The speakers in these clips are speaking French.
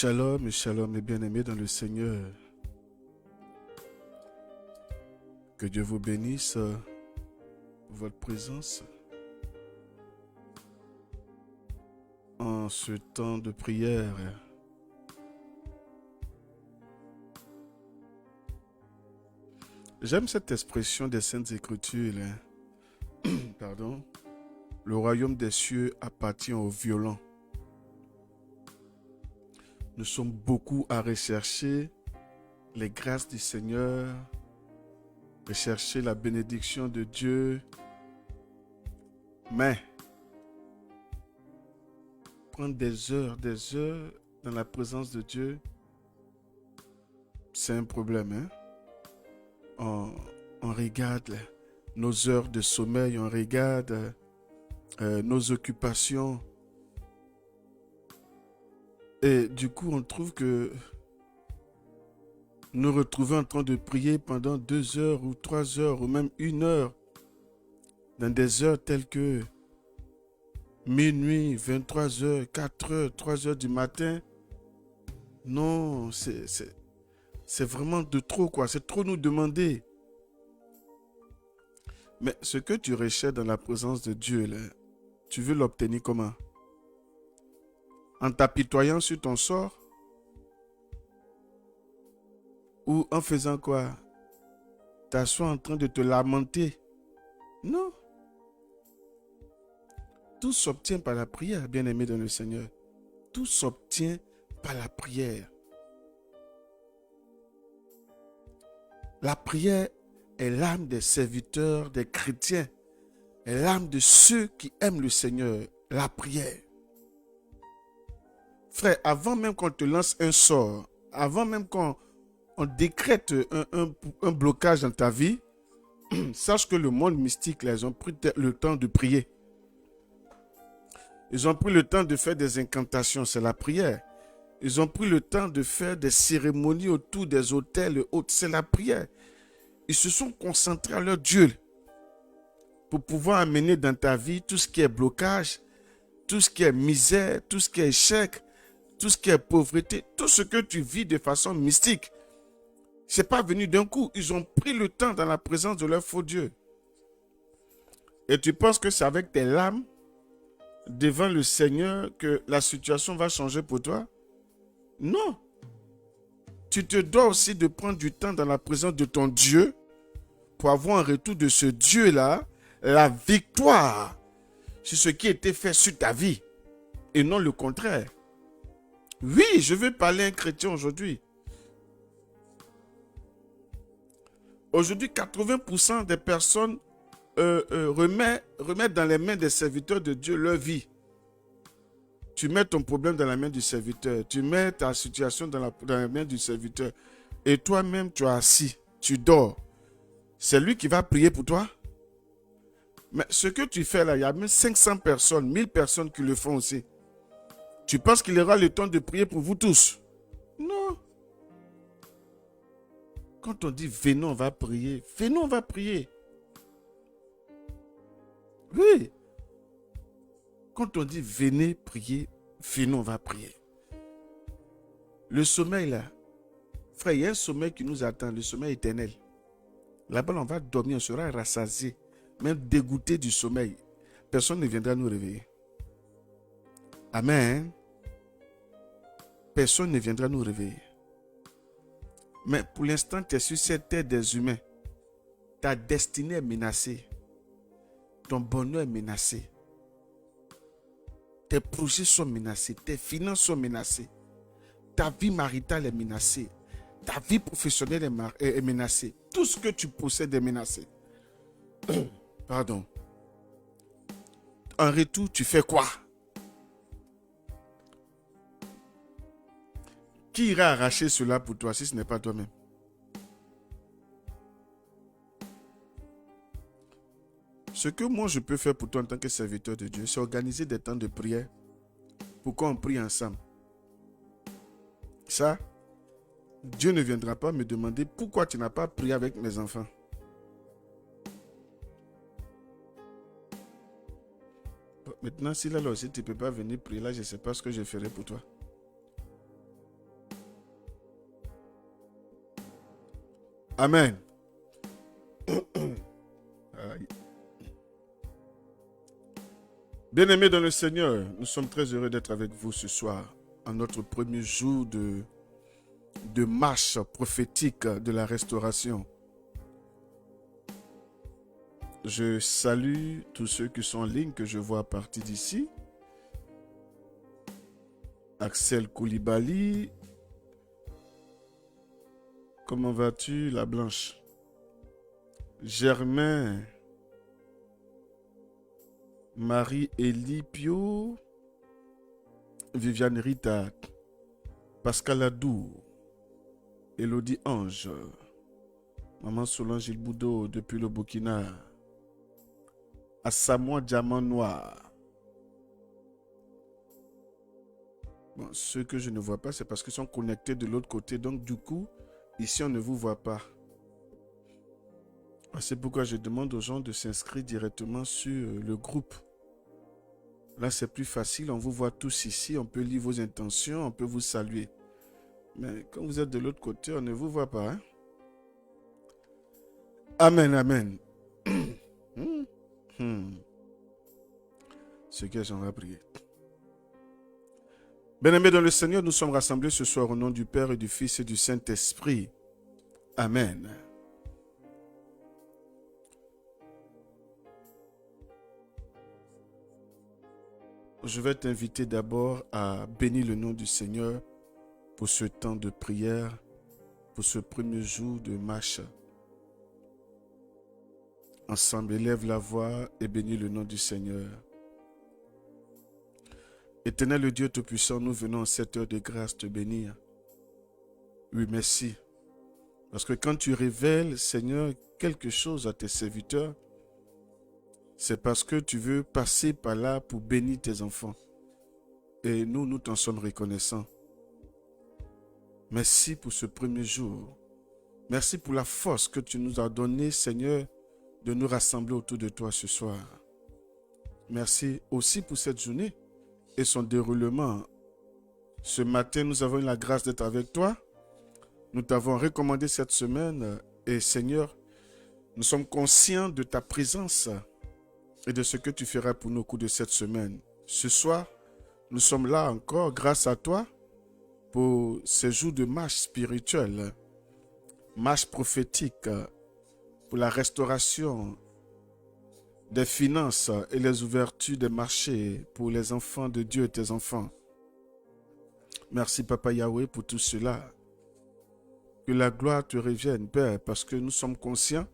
Shalom et shalom, mes bien-aimés dans le Seigneur. Que Dieu vous bénisse pour votre présence en ce temps de prière. J'aime cette expression des Saintes Écritures. Pardon. Le royaume des cieux appartient aux violents. Nous sommes beaucoup à rechercher les grâces du Seigneur, rechercher la bénédiction de Dieu. Mais, prendre des heures dans la présence de Dieu, c'est un problème. On regarde nos heures de sommeil, on regarde nos occupations. Et du coup, on trouve que nous retrouvons en train de prier pendant 2 heures ou 3 heures ou même 1 heure dans des heures telles que minuit, 23 heures, 4 heures, 3 heures du matin. Non, c'est vraiment de trop, quoi. C'est trop nous demander. Mais ce que tu recherches dans la présence de Dieu, là, tu veux l'obtenir comment? En t'apitoyant sur ton sort? Ou en faisant quoi? T'assois en train de te lamenter? Non. Tout s'obtient par la prière, bien-aimé dans le Seigneur. Tout s'obtient par la prière. La prière est l'âme des serviteurs, des chrétiens. Est l'âme de ceux qui aiment le Seigneur. La prière. Frère, avant même qu'on te lance un sort, avant même qu'on décrète un blocage dans ta vie, sache que le monde mystique, là, ils ont pris le temps de prier. Ils ont pris le temps de faire des incantations, c'est la prière. Ils ont pris le temps de faire des cérémonies autour des autels et autres, c'est la prière. Ils se sont concentrés à leur Dieu pour pouvoir amener dans ta vie tout ce qui est blocage, tout ce qui est misère, tout ce qui est échec, tout ce qui est pauvreté, tout ce que tu vis de façon mystique. Ce n'est pas venu d'un coup. Ils ont pris le temps dans la présence de leur faux Dieu. Et tu penses que c'est avec tes larmes devant le Seigneur que la situation va changer pour toi? Non. Tu te dois aussi de prendre du temps dans la présence de ton Dieu pour avoir un retour de ce Dieu-là, la victoire sur ce qui a été fait sur ta vie et non le contraire. Oui, je veux parler à un chrétien aujourd'hui. Aujourd'hui, 80% des personnes remettent dans les mains des serviteurs de Dieu leur vie. Tu mets ton problème dans la main du serviteur. Tu mets ta situation dans la main du serviteur. Et toi-même, tu es assis. Tu dors. C'est lui qui va prier pour toi. Mais ce que tu fais là, il y a même 500 personnes, 1000 personnes qui le font aussi. Tu penses qu'il aura le temps de prier pour vous tous? Non. Quand on dit venons, on va prier. Venons, on va prier. Oui. Quand on dit venez prier, venons, on va prier. Le sommeil là, frère, il y a un sommeil qui nous attend, le sommeil éternel. Là-bas, on va dormir, on sera rassasié, même dégoûté du sommeil. Personne ne viendra nous réveiller. Amen. Personne ne viendra nous réveiller. Mais pour l'instant, tu es sur cette terre des humains. Ta destinée est menacée. Ton bonheur est menacé. Tes projets sont menacés. Tes finances sont menacées. Ta vie maritale est menacée. Ta vie professionnelle est menacée. Tout ce que tu possèdes est menacé. Pardon. En retour, tu fais quoi? Qui ira arracher cela pour toi si ce n'est pas toi-même? Ce que moi je peux faire pour toi en tant que serviteur de Dieu, c'est organiser des temps de prière pour qu'on prie ensemble. Ça, Dieu ne viendra pas me demander pourquoi tu n'as pas prié avec mes enfants. Maintenant, si là aussi tu ne peux pas venir prier, là je ne sais pas ce que je ferai pour toi. Amen. Bien-aimés dans le Seigneur, nous sommes très heureux d'être avec vous ce soir, en notre premier jour de marche prophétique de la restauration. Je salue tous ceux qui sont en ligne, que je vois à partir d'ici. Axel Koulibaly. Comment vas-tu, la Blanche? Germain. Marie-Élie Pio. Viviane Rita. Pascal Adou. Elodie Ange. Maman Solange Ilboudo depuis le Burkina. Assamoah Diamant Noir. Bon, ceux que je ne vois pas, c'est parce qu'ils sont connectés de l'autre côté. Donc, du coup, ici, on ne vous voit pas. C'est pourquoi je demande aux gens de s'inscrire directement sur le groupe. Là, c'est plus facile. On vous voit tous ici. On peut lire vos intentions. On peut vous saluer. Mais quand vous êtes de l'autre côté, on ne vous voit pas. Hein? Amen, amen. Ce que j'en ai prié. Bien-aimés dans le Seigneur, nous sommes rassemblés ce soir au nom du Père et du Fils et du Saint-Esprit. Amen. Je vais t'inviter d'abord à bénir le nom du Seigneur pour ce temps de prière, pour ce premier jour de marche. Ensemble, élève la voix et bénis le nom du Seigneur. Éternel Dieu Tout-Puissant, nous venons en cette heure de grâce te bénir. Oui, merci. Parce que quand tu révèles, Seigneur, quelque chose à tes serviteurs, c'est parce que tu veux passer par là pour bénir tes enfants. Et nous t'en sommes reconnaissants. Merci pour ce premier jour. Merci pour la force que tu nous as donnée, Seigneur, de nous rassembler autour de toi ce soir. Merci aussi pour cette journée et son déroulement. Ce matin, nous avons eu la grâce d'être avec toi. Nous t'avons recommandé cette semaine et Seigneur, nous sommes conscients de ta présence et de ce que tu feras pour nous au cours de cette semaine. Ce soir, nous sommes là encore grâce à toi pour ces jours de marche spirituelle, marche prophétique, pour la restauration des finances et les ouvertures des marchés pour les enfants de Dieu et tes enfants. Merci Papa Yahweh pour tout cela. Que la gloire te revienne, Père, parce que nous sommes conscients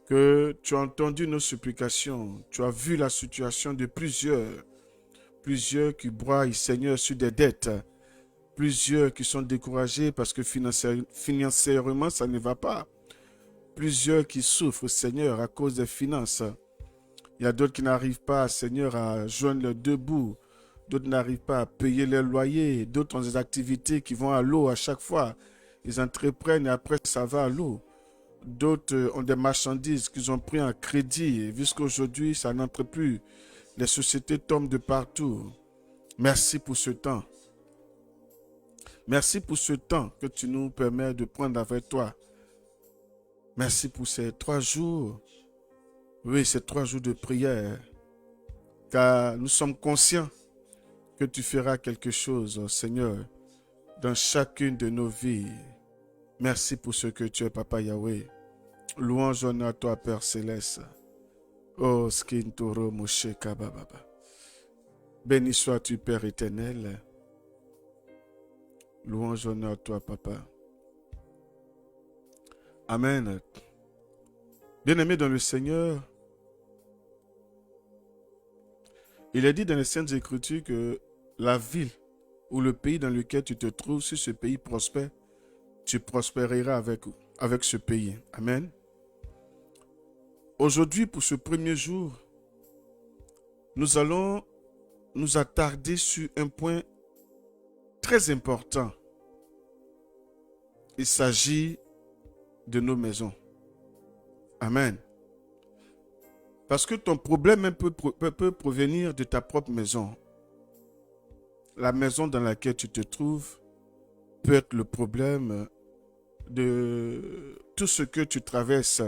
que tu as entendu nos supplications. Tu as vu la situation de plusieurs qui broient, Seigneur, sur des dettes. Plusieurs qui sont découragés parce que financièrement, ça ne va pas. Plusieurs qui souffrent, Seigneur, à cause des finances. Il y a d'autres qui n'arrivent pas, Seigneur, à joindre leurs deux bouts. D'autres n'arrivent pas à payer leurs loyers. D'autres ont des activités qui vont à l'eau à chaque fois. Ils entreprennent et après ça va à l'eau. D'autres ont des marchandises qu'ils ont pris en crédit. Et jusqu'aujourd'hui, ça n'entre plus. Les sociétés tombent de partout. Merci pour ce temps. Merci pour ce temps que tu nous permets de prendre avec toi. Merci pour ces 3 jours. Oui, ces 3 jours de prière. Car nous sommes conscients que tu feras quelque chose, Seigneur, dans chacune de nos vies. Merci pour ce que tu es, Papa Yahweh. Louange à toi, Père Céleste. Oh, Skintoro Moshe Kabababa. Béni sois-tu, Père éternel. Louange à toi, Papa. Amen. Bien-aimés dans le Seigneur, il est dit dans les Saintes Écritures que la ville ou le pays dans lequel tu te trouves, si ce pays prospère, tu prospéreras avec ce pays. Amen. Aujourd'hui, pour ce premier jour, nous allons nous attarder sur un point très important. Il s'agit de nos maisons. Amen. Parce que ton problème peut provenir de ta propre maison. La maison dans laquelle tu te trouves peut être le problème de tout ce que tu traverses,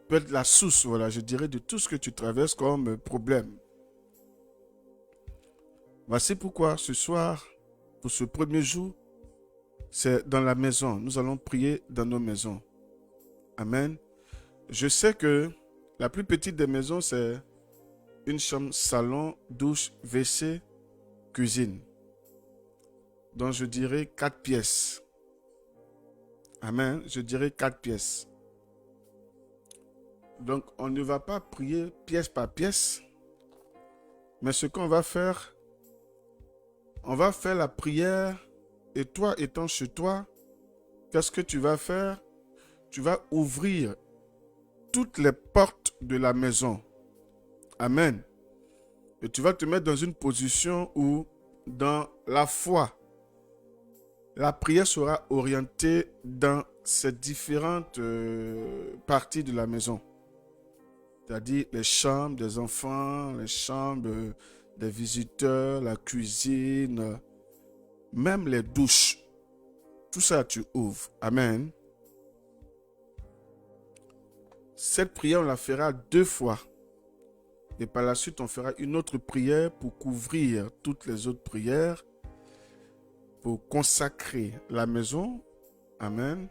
peut être la source, voilà, je dirais, de tout ce que tu traverses comme problème. Voici pourquoi ce soir, pour ce premier jour, c'est dans la maison. Nous allons prier dans nos maisons. Amen. Je sais que la plus petite des maisons, c'est une chambre, salon, douche, WC, cuisine. Donc je dirais 4 pièces. Amen. Je dirais 4 pièces. Donc on ne va pas prier pièce par pièce. Mais ce qu'on va faire, on va faire la prière. Et toi étant chez toi, qu'est-ce que tu vas faire? Tu vas ouvrir toutes les portes de la maison. Amen. Et tu vas te mettre dans une position où, dans la foi, la prière sera orientée dans ces différentes parties de la maison. C'est-à-dire les chambres des enfants, les chambres des visiteurs, la cuisine, même les douches. Tout ça, tu ouvres. Amen. Cette prière, on la fera 2 fois. Et par la suite, on fera une autre prière pour couvrir toutes les autres prières, pour consacrer la maison. Amen.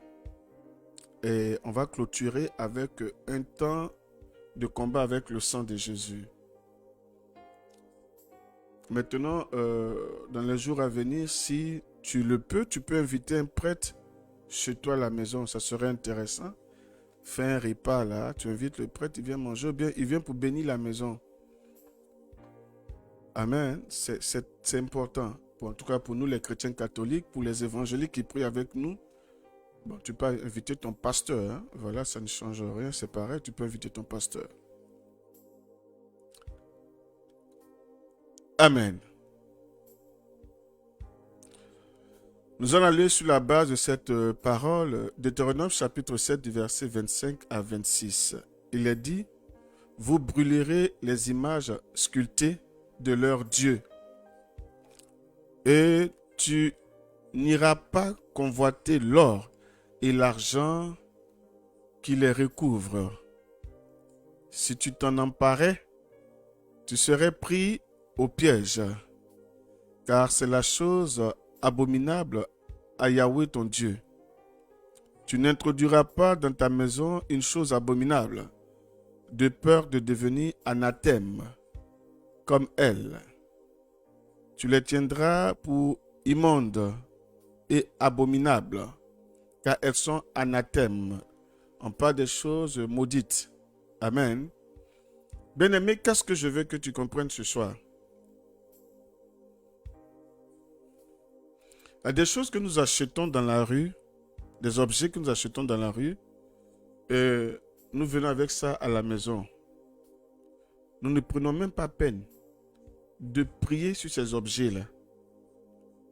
Et on va clôturer avec un temps de combat avec le sang de Jésus. Maintenant, dans les jours à venir, si tu le peux, tu peux inviter un prêtre chez toi à la maison. Ça serait intéressant. Fais un repas là, tu invites le prêtre, il vient manger, ou bien il vient pour bénir la maison. Amen. C'est important. En tout cas, pour nous, les chrétiens catholiques, pour les évangéliques qui prient avec nous, bon, tu peux inviter ton pasteur. Hein? Voilà, ça ne change rien, c'est pareil, tu peux inviter ton pasteur. Amen. Nous allons aller sur la base de cette parole, Deutéronome chapitre 7, du verset 25 à 26. Il est dit, « Vous brûlerez les images sculptées de leurs dieux, et tu n'iras pas convoiter l'or et l'argent qui les recouvre. Si tu t'en emparais, tu serais pris au piège, car c'est la chose abominable à Yahweh ton Dieu. Tu n'introduiras pas dans ta maison une chose abominable, de peur de devenir anathème, comme elle. Tu les tiendras pour immondes et abominables, car elles sont anathèmes. On parle des choses maudites. Amen. Bien-aimé, qu'est-ce que je veux que tu comprennes ce soir? Il y a des choses que nous achetons dans la rue, des objets que nous achetons dans la rue, et nous venons avec ça à la maison. Nous ne prenons même pas peine de prier sur ces objets-là.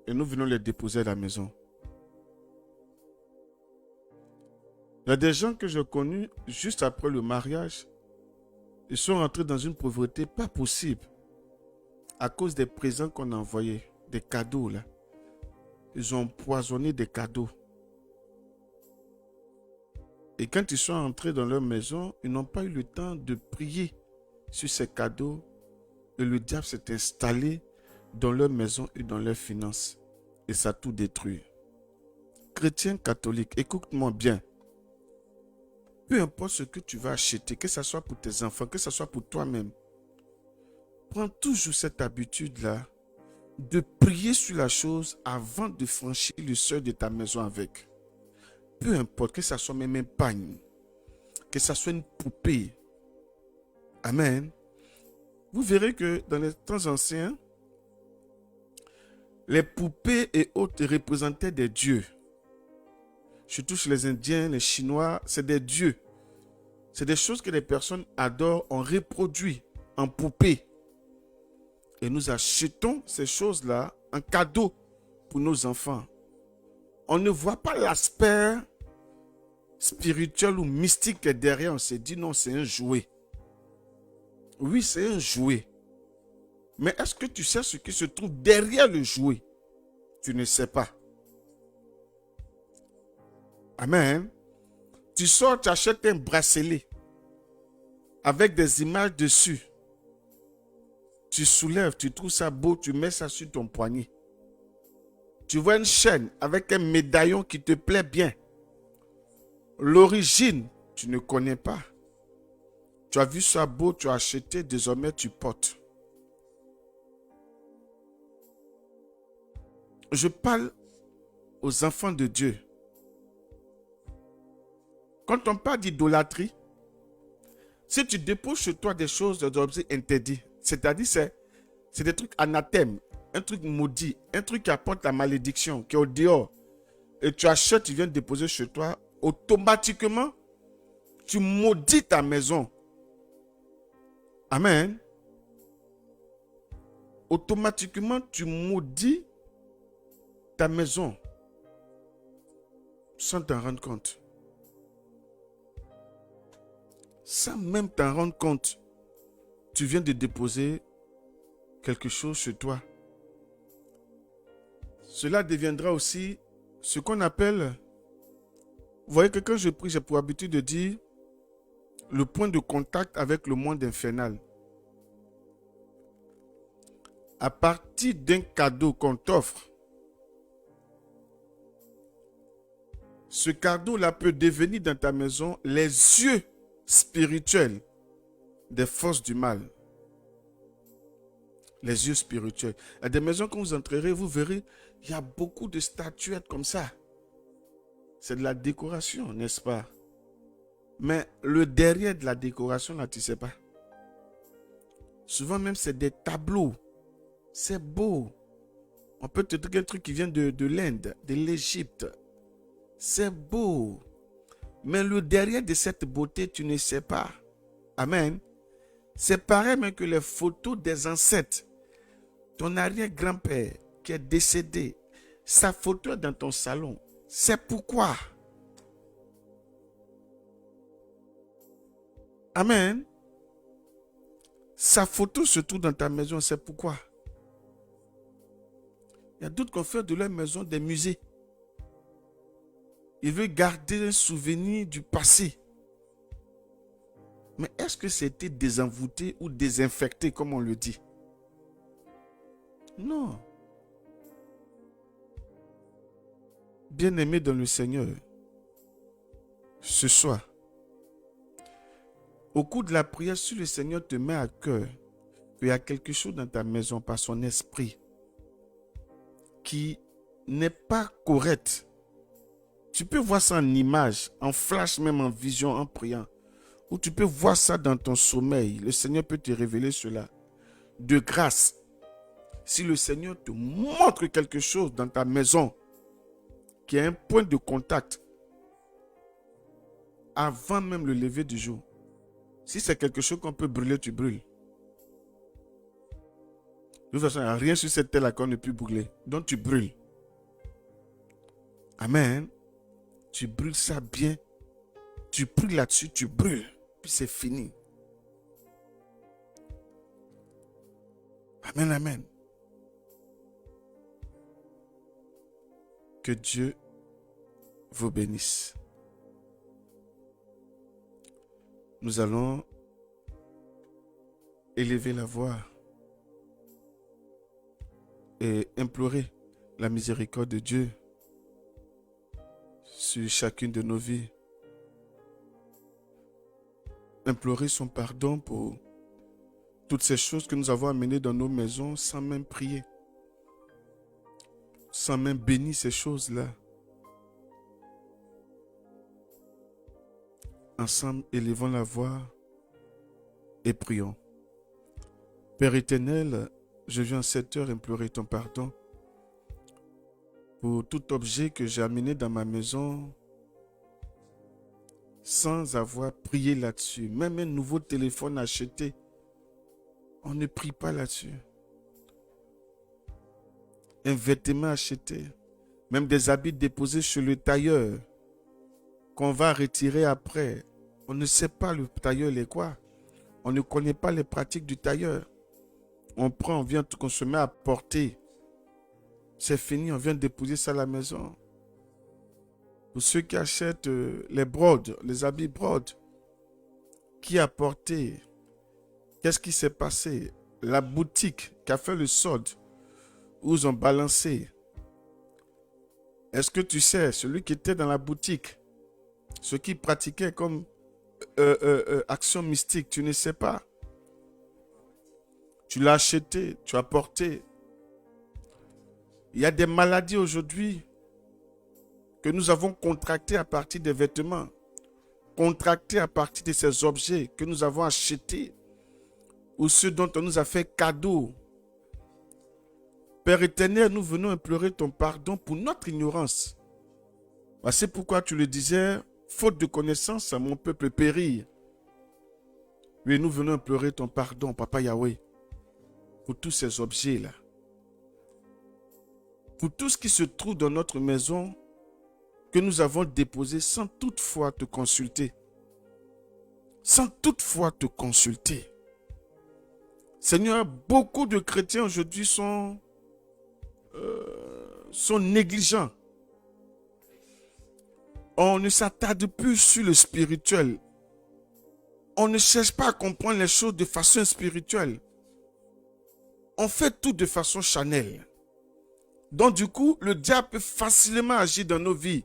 Et nous venons les déposer à la maison. Il y a des gens que j'ai connus juste après le mariage. Ils sont rentrés dans une pauvreté pas possible à cause des présents qu'on a envoyés, des cadeaux là. Ils ont empoisonné des cadeaux. Et quand ils sont entrés dans leur maison, ils n'ont pas eu le temps de prier sur ces cadeaux. Et le diable s'est installé dans leur maison et dans leurs finances. Et ça a tout détruit. Chrétien catholique, écoute-moi bien. Peu importe ce que tu vas acheter, que ce soit pour tes enfants, que ce soit pour toi-même, prends toujours cette habitude-là de prier sur la chose avant de franchir le seuil de ta maison avec. Peu importe, que ce soit même un pagne, que ce soit une poupée. Amen. Vous verrez que dans les temps anciens, les poupées et autres représentaient des dieux. Surtout chez les Indiens, les Chinois, c'est des dieux. C'est des choses que les personnes adorent, on reproduit en poupée. Et nous achetons ces choses-là en cadeau pour nos enfants. On ne voit pas l'aspect spirituel ou mystique derrière. On se dit non, c'est un jouet. Oui, c'est un jouet. Mais est-ce que tu sais ce qui se trouve derrière le jouet? Tu ne sais pas. Amen. Tu sors, tu achètes un bracelet avec des images dessus. Tu soulèves, tu trouves ça beau, tu mets ça sur ton poignet. Tu vois une chaîne avec un médaillon qui te plaît bien. L'origine, tu ne connais pas. Tu as vu ça beau, tu as acheté, désormais tu portes. Je parle aux enfants de Dieu. Quand on parle d'idolâtrie, si tu déposes chez toi des choses, des objets interdits, c'est-à-dire c'est des trucs anathèmes, un truc maudit, un truc qui apporte la malédiction, qui est au dehors, et tu achètes, tu viens déposer chez toi, automatiquement, tu maudis ta maison. Amen. Automatiquement, tu maudis ta maison sans t'en rendre compte. Sans même t'en rendre compte, tu viens de déposer quelque chose chez toi. Cela deviendra aussi ce qu'on appelle, vous voyez que quand je prie, j'ai pour habitude de dire le point de contact avec le monde infernal. À partir d'un cadeau qu'on t'offre, ce cadeau-là peut devenir dans ta maison les yeux spirituels des forces du mal. Les yeux spirituels. À des maisons, quand vous entrerez, vous verrez, il y a beaucoup de statuettes comme ça. C'est de la décoration, n'est-ce pas? Mais le derrière de la décoration, là, tu ne sais pas. Souvent même, c'est des tableaux. C'est beau. On peut te dire un truc qui vient de l'Inde, de l'Égypte. C'est beau. Mais le derrière de cette beauté, tu ne sais pas. Amen. C'est pareil même que les photos des ancêtres. Ton arrière-grand-père qui est décédé, sa photo est dans ton salon. C'est pourquoi. Amen. Sa photo se trouve dans ta maison, c'est pourquoi. Il y a d'autres qui ont fait de leur maison des musées. Ils veulent garder un souvenir du passé. Mais est-ce que c'était désenvoûté ou désinfecté, comme on le dit? Non. Bien-aimé dans le Seigneur, ce soir, au cours de la prière, si le Seigneur te met à cœur qu'il y a quelque chose dans ta maison par son esprit qui n'est pas correct, tu peux voir ça en image, en flash, même en vision, en priant. Ou tu peux voir ça dans ton sommeil. Le Seigneur peut te révéler cela. De grâce, si le Seigneur te montre quelque chose dans ta maison qui est un point de contact avant même le lever du jour, si c'est quelque chose qu'on peut brûler, tu brûles. De toute façon, il n'y a rien sur cette terre-là qu'on ne peut brûler. Donc tu brûles. Amen. Tu brûles ça bien. Tu pries là-dessus, tu brûles. Puis c'est fini. Amen, amen. Que Dieu vous bénisse. Nous allons élever la voix et implorer la miséricorde de Dieu sur chacune de nos vies. Implorer son pardon pour toutes ces choses que nous avons amenées dans nos maisons sans même prier, sans même bénir ces choses-là. Ensemble, élevons la voix et prions. Père éternel, je viens en cette heure implorer ton pardon pour tout objet que j'ai amené dans ma maison sans avoir prié là-dessus. Même un nouveau téléphone acheté, on ne prie pas là-dessus. Un vêtement acheté, même des habits déposés chez le tailleur qu'on va retirer après. On ne sait pas le tailleur est quoi. On ne connaît pas les pratiques du tailleur. On prend, on vient, on se met à porter. C'est fini, on vient déposer ça à la maison. Pour ceux qui achètent les brodes, les habits brodes, qui a porté? Qu'est-ce qui s'est passé? La boutique qui a fait le solde, où ils ont balancé. Est-ce que tu sais, celui qui était dans la boutique, ce qui pratiquait comme action mystique, tu ne sais pas. Tu l'as acheté, tu as porté. Il y a des maladies aujourd'hui que nous avons contractées à partir des vêtements, contractées à partir de ces objets que nous avons achetés ou ceux dont on nous a fait cadeau. Père éternel, nous venons implorer ton pardon pour notre ignorance. C'est pourquoi tu le disais, faute de connaissance, mon peuple périt. Oui, nous venons implorer ton pardon, Papa Yahweh, pour tous ces objets-là. Pour tout ce qui se trouve dans notre maison que nous avons déposé sans toutefois te consulter. Sans toutefois te consulter. Seigneur, beaucoup de chrétiens aujourd'hui sont négligents. On ne s'attarde plus sur le spirituel. On ne cherche pas à comprendre les choses de façon spirituelle. On fait tout de façon charnelle. Donc du coup, le diable peut facilement agir dans nos vies.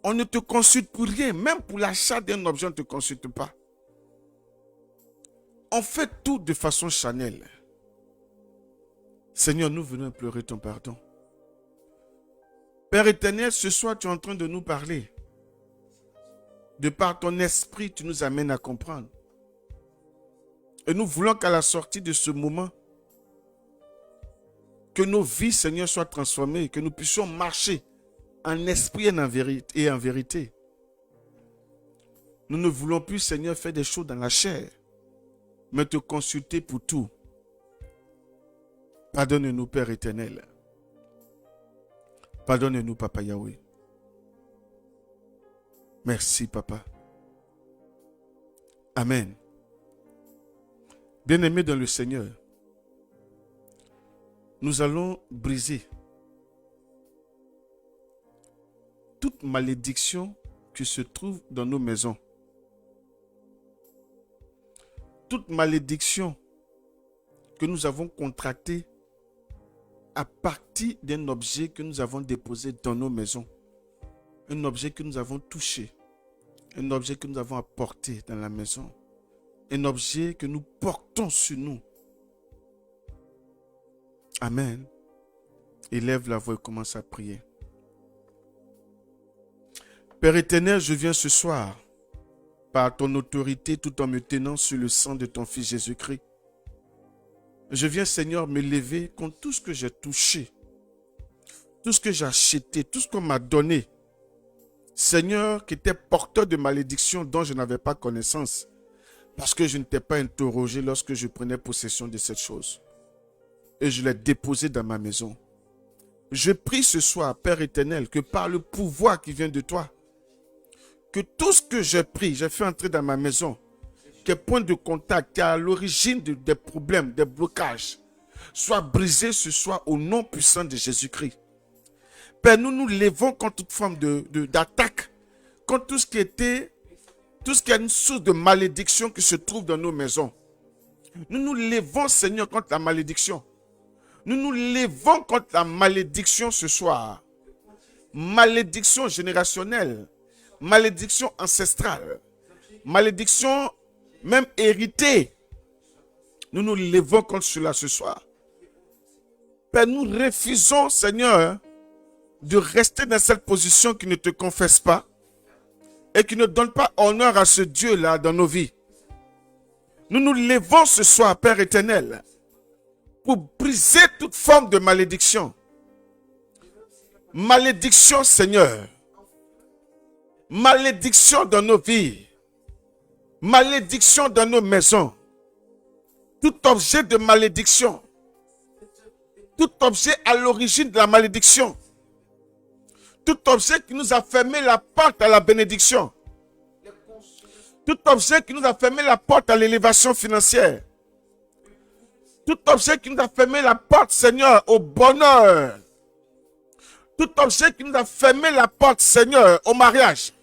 On ne te consulte pour rien. Même pour l'achat d'un objet, on ne te consulte pas. On fait tout de façon charnelle. Seigneur, nous venons implorer ton pardon. Père éternel, ce soir, tu es en train de nous parler. De par ton esprit, tu nous amènes à comprendre. Et nous voulons qu'à la sortie de ce moment, que nos vies, Seigneur, soient transformées, que nous puissions marcher en esprit et en vérité. Nous ne voulons plus, Seigneur, faire des choses dans la chair, mais te consulter pour tout. Pardonne-nous, Père éternel. Pardonne-nous, Papa Yahweh. Merci, Papa. Amen. Bien-aimés dans le Seigneur, nous allons briser toute malédiction qui se trouve dans nos maisons. Toute malédiction que nous avons contractée à partir d'un objet que nous avons déposé dans nos maisons. Un objet que nous avons touché. Un objet que nous avons apporté dans la maison. Un objet que nous portons sur nous. Amen. Élève la voix et commence à prier. Père éternel, je viens ce soir par ton autorité tout en me tenant sur le sang de ton Fils Jésus-Christ. Je viens, Seigneur, me lever contre tout ce que j'ai touché, tout ce que j'ai acheté, tout ce qu'on m'a donné. Seigneur, qui était porteur de malédiction dont je n'avais pas connaissance, parce que je ne t'ai pas interrogé lorsque je prenais possession de cette chose. Et je l'ai déposé dans ma maison. Je prie ce soir, Père éternel, que par le pouvoir qui vient de toi, que tout ce que j'ai pris, j'ai fait entrer dans ma maison, qui est point de contact, qui est à l'origine des problèmes, des blocages, soit brisé ce soir au nom puissant de Jésus-Christ. Père, nous nous levons contre toute forme d'attaque, contre tout ce qui est une source de malédiction qui se trouve dans nos maisons. Nous nous levons, Seigneur, contre la malédiction. Nous nous levons contre la malédiction ce soir. Malédiction générationnelle, malédiction ancestrale, malédiction même héritée. Nous nous levons contre cela ce soir. Père, nous refusons, Seigneur, de rester dans cette position qui ne te confesse pas et qui ne donne pas honneur à ce Dieu-là dans nos vies. Nous nous levons ce soir, Père éternel, pour briser toute forme de malédiction. Malédiction, Seigneur. Malédiction dans nos vies. Malédiction dans nos maisons. Tout objet de malédiction. Tout objet à l'origine de la malédiction. Tout objet qui nous a fermé la porte à la bénédiction. Tout objet qui nous a fermé la porte à l'élévation financière. Tout objet qui nous a fermé la porte, Seigneur, au bonheur. Tout objet qui nous a fermé la porte, Seigneur, au mariage.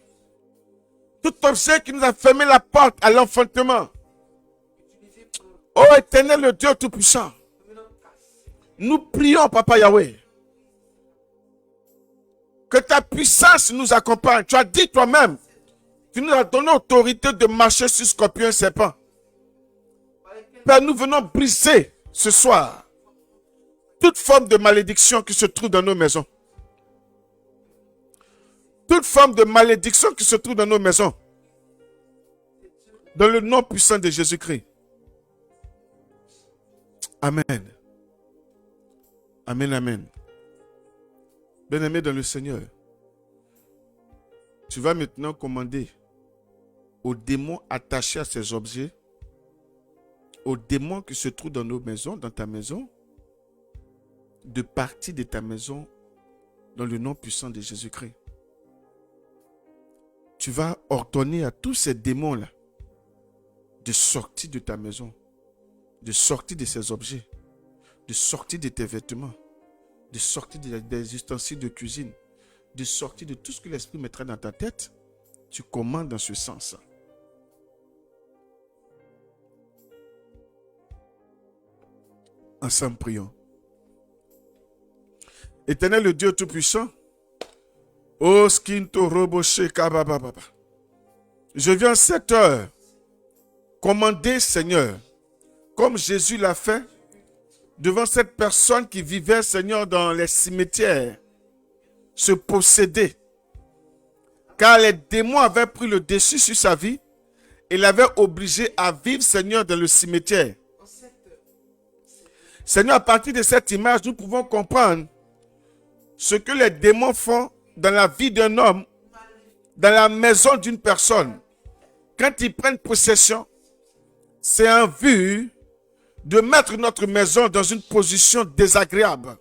Tout objet qui nous a fermé la porte à l'enfantement. Ô Éternel, le Dieu Tout-Puissant, nous prions, Papa Yahweh, que ta puissance nous accompagne. Tu as dit toi-même, tu nous as donné l'autorité de marcher sur scorpion et serpent. Père, nous venons briser ce soir toute forme de malédiction qui se trouve dans nos maisons. Toute forme de malédiction qui se trouve dans nos maisons. Dans le nom puissant de Jésus-Christ. Amen. Amen, amen. Bien-aimé dans le Seigneur, tu vas maintenant commander aux démons attachés à ces objets, aux démons qui se trouvent dans nos maisons, dans ta maison, de partir de ta maison dans le nom puissant de Jésus-Christ. Tu vas ordonner à tous ces démons-là de sortir de ta maison, de sortir de ces objets, de sortir de tes vêtements, de sortir des ustensiles de cuisine, de sortir de tout ce que l'Esprit mettra dans ta tête. Tu commandes dans ce sens. Ensemble, prions. Éternel, le Dieu Tout-Puissant, je viens à cette heure commander, Seigneur, comme Jésus l'a fait, devant cette personne qui vivait, Seigneur, dans les cimetières, se posséder. Car les démons avaient pris le dessus sur sa vie et l'avaient obligé à vivre, Seigneur, dans le cimetière. Seigneur, à partir de cette image, nous pouvons comprendre ce que les démons font dans la vie d'un homme, dans la maison d'une personne. Quand ils prennent possession, c'est en vue de mettre notre maison dans une position désagréable.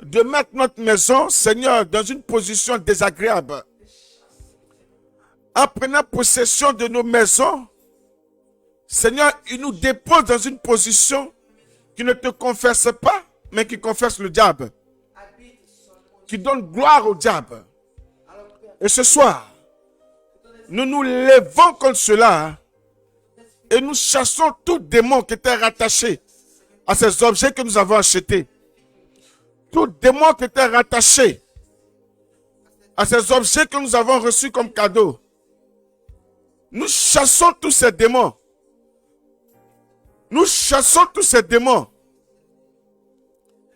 De mettre notre maison, Seigneur, dans une position désagréable. En prenant possession de nos maisons, Seigneur, il nous dépose dans une position qui ne te confesse pas, mais qui confesse le diable. Qui donne gloire au diable. Et ce soir, nous nous levons contre cela et nous chassons tout démon qui était rattaché à ces objets que nous avons achetés. Tout démon qui était rattaché à ces objets que nous avons reçus comme cadeau. Nous chassons tous ces démons. Nous chassons tous ces démons.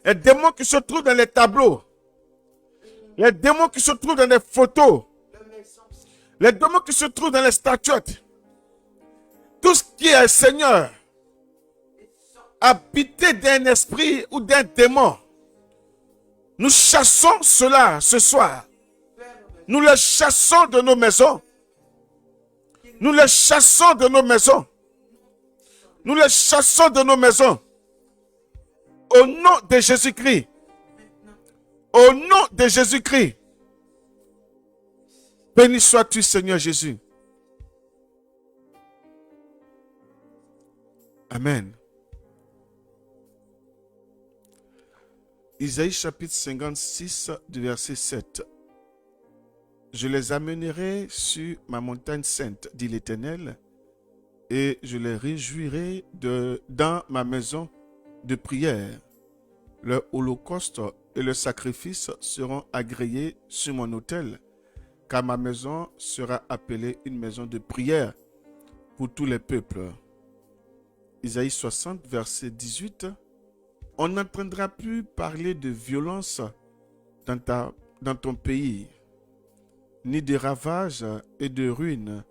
Les démons qui se trouvent dans les tableaux. Les démons qui se trouvent dans les photos. Les démons qui se trouvent dans les statuettes. Tout ce qui est, Seigneur, habité d'un esprit ou d'un démon. Nous chassons cela ce soir. Nous les chassons de nos maisons. Nous les chassons de nos maisons. Nous les chassons de nos maisons. Au nom de Jésus-Christ. Au nom de Jésus-Christ. Béni sois-tu, Seigneur Jésus. Amen. Isaïe chapitre 56, du verset 7. Je les amènerai sur ma montagne sainte, dit l'Éternel, et je les réjouirai dans ma maison de prière. Le holocauste et le sacrifice seront agréés sur mon autel, car ma maison sera appelée une maison de prière pour tous les peuples. Isaïe 60, verset 18. On n'entendra plus parler de violence dans ton pays, ni de ravages et de ruines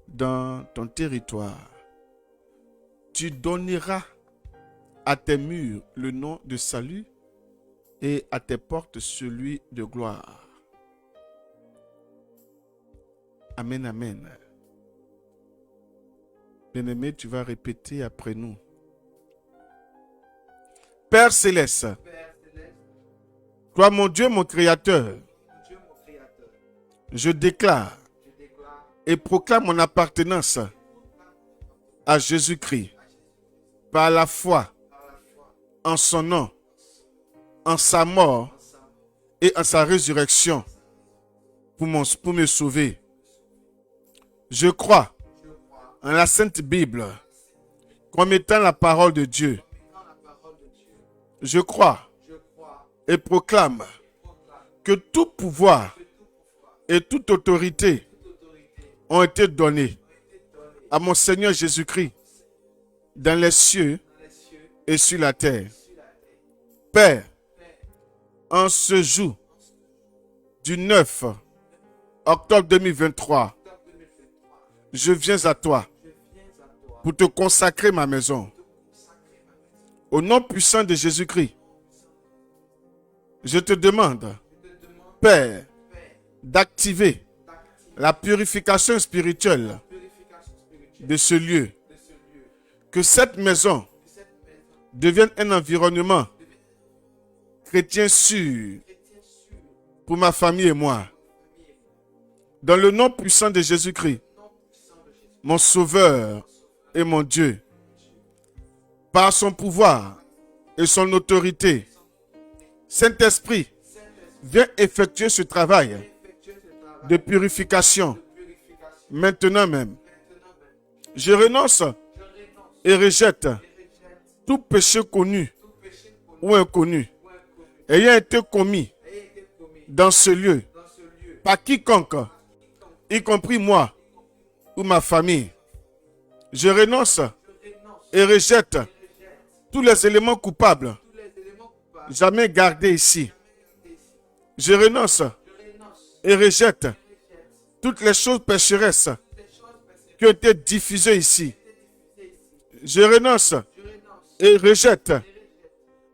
dans ton territoire. Tu donneras à tes murs le nom de salut et à tes portes celui de gloire. Amen, amen. Bien-aimé, tu vas répéter après nous. Père céleste, toi mon Dieu, mon Créateur, je déclare et proclame mon appartenance à Jésus-Christ par la foi en son nom, en sa mort et en sa résurrection pour me sauver. Je crois en la Sainte Bible comme étant la parole de Dieu. Je crois et proclame que tout pouvoir et toute autorité ont été donnés à mon Seigneur Jésus-Christ dans les cieux et sur la terre. Père, en ce jour du 9 octobre 2023, je viens à toi pour te consacrer ma maison. Au nom puissant de Jésus-Christ, je te demande, Père, d'activer la purification spirituelle de ce lieu. Que cette maison devienne un environnement chrétien sûr pour ma famille et moi. Dans le nom puissant de Jésus-Christ, mon Sauveur et mon Dieu, par son pouvoir et son autorité, Saint-Esprit, viens effectuer ce travail de purification maintenant même. Je renonce et rejette tout péché connu ou inconnu ayant été commis dans ce lieu par quiconque, y compris moi ou ma famille. Je renonce et rejette tous les éléments coupables jamais gardés ici. Je renonce et rejette toutes les choses pécheresses qui ont été diffusées ici. Je renonce et rejette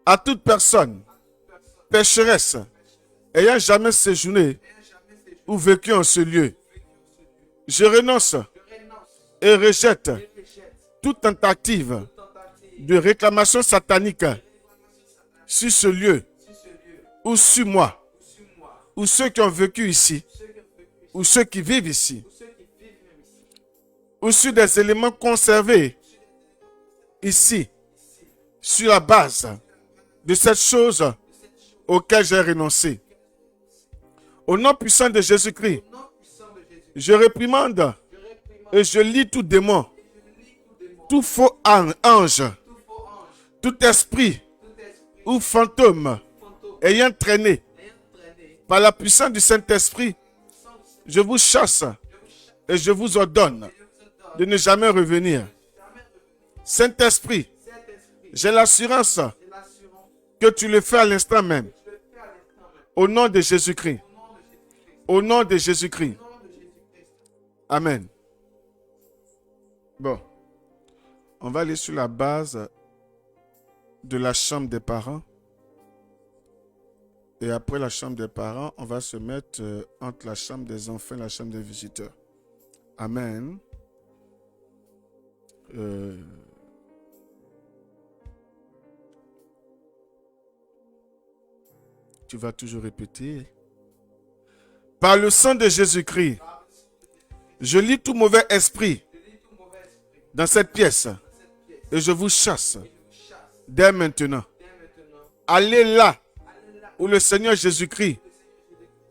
à toute personne pécheresse ayant jamais séjourné ou vécu en ce lieu. Je renonce et rejette toute tentative de réclamation satanique sur ce lieu ou sur moi ou ceux qui ont vécu ici ou ceux qui vivent ici ou sur des éléments conservés ici sur la base de cette chose auquel j'ai renoncé. Au nom puissant de Jésus-Christ, je réprimande et je lis tout démon, tout faux ange, tout esprit ou fantôme ayant traîné par la puissance du Saint-Esprit. Je vous chasse et je vous ordonne de ne jamais revenir. Saint-Esprit, j'ai l'assurance que tu le fais à l'instant même. Au nom de Jésus-Christ. Au nom de Jésus-Christ. Amen. Bon. On va aller sur la base de la chambre des parents. Et après la chambre des parents, on va se mettre entre la chambre des enfants et la chambre des visiteurs. Amen. Tu vas toujours répéter. Par le sang de Jésus-Christ, je lis tout mauvais esprit dans cette pièce et je vous chasse dès maintenant. Allez là où le Seigneur Jésus-Christ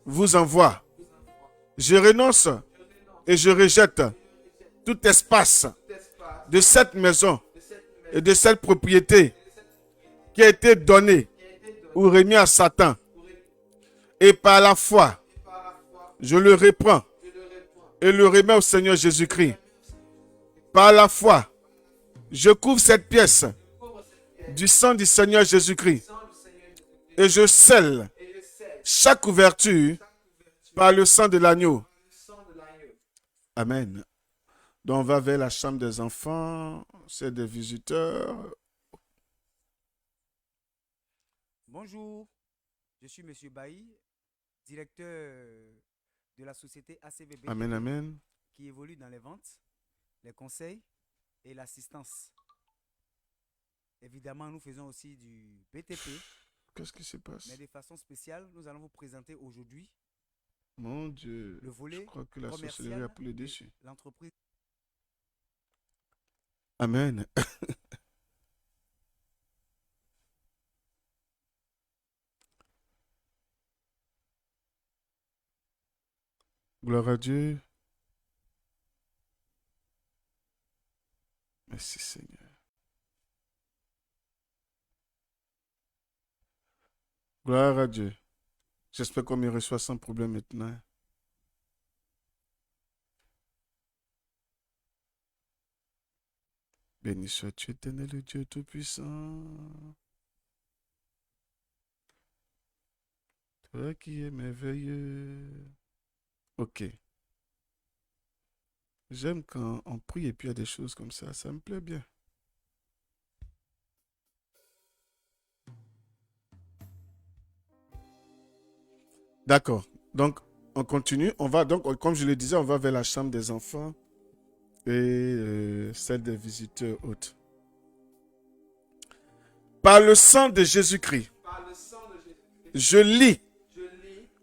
vous envoie. Je renonce et je rejette tout espace de cette maison et de cette propriété qui a été donné ou remis à Satan. Et par la foi, je le reprends et le remets au Seigneur Jésus-Christ. Par la foi, je couvre cette pièce du sang du Seigneur Jésus-Christ et je scelle chaque ouverture par le sang de l'agneau. Amen. Donc on va vers la chambre des enfants, c'est des visiteurs. Bonjour, je suis M. Bailly, directeur de la société ACVB Amen, amen. qui évolue dans les ventes, les conseils et l'assistance. Évidemment, nous faisons aussi du BTP. Qu'est-ce qui se passe? Mais de façon spéciale, nous allons vous présenter aujourd'hui Mon Dieu, le volet je crois que la sorcellerie commercial a pris le de dessus. l'entreprise. Amen. Gloire à Dieu. Merci Seigneur. Gloire à Dieu. J'espère qu'on me reçoit sans problème maintenant. Béni sois-tu, éternel Dieu Tout-Puissant. Toi qui es merveilleux. Ok. J'aime quand on prie et puis il y a des choses comme ça me plaît bien. D'accord. Donc, on continue. On va donc, comme je le disais, on va vers la chambre des enfants et celle des visiteurs hôtes. Par le sang de Jésus-Christ, je lis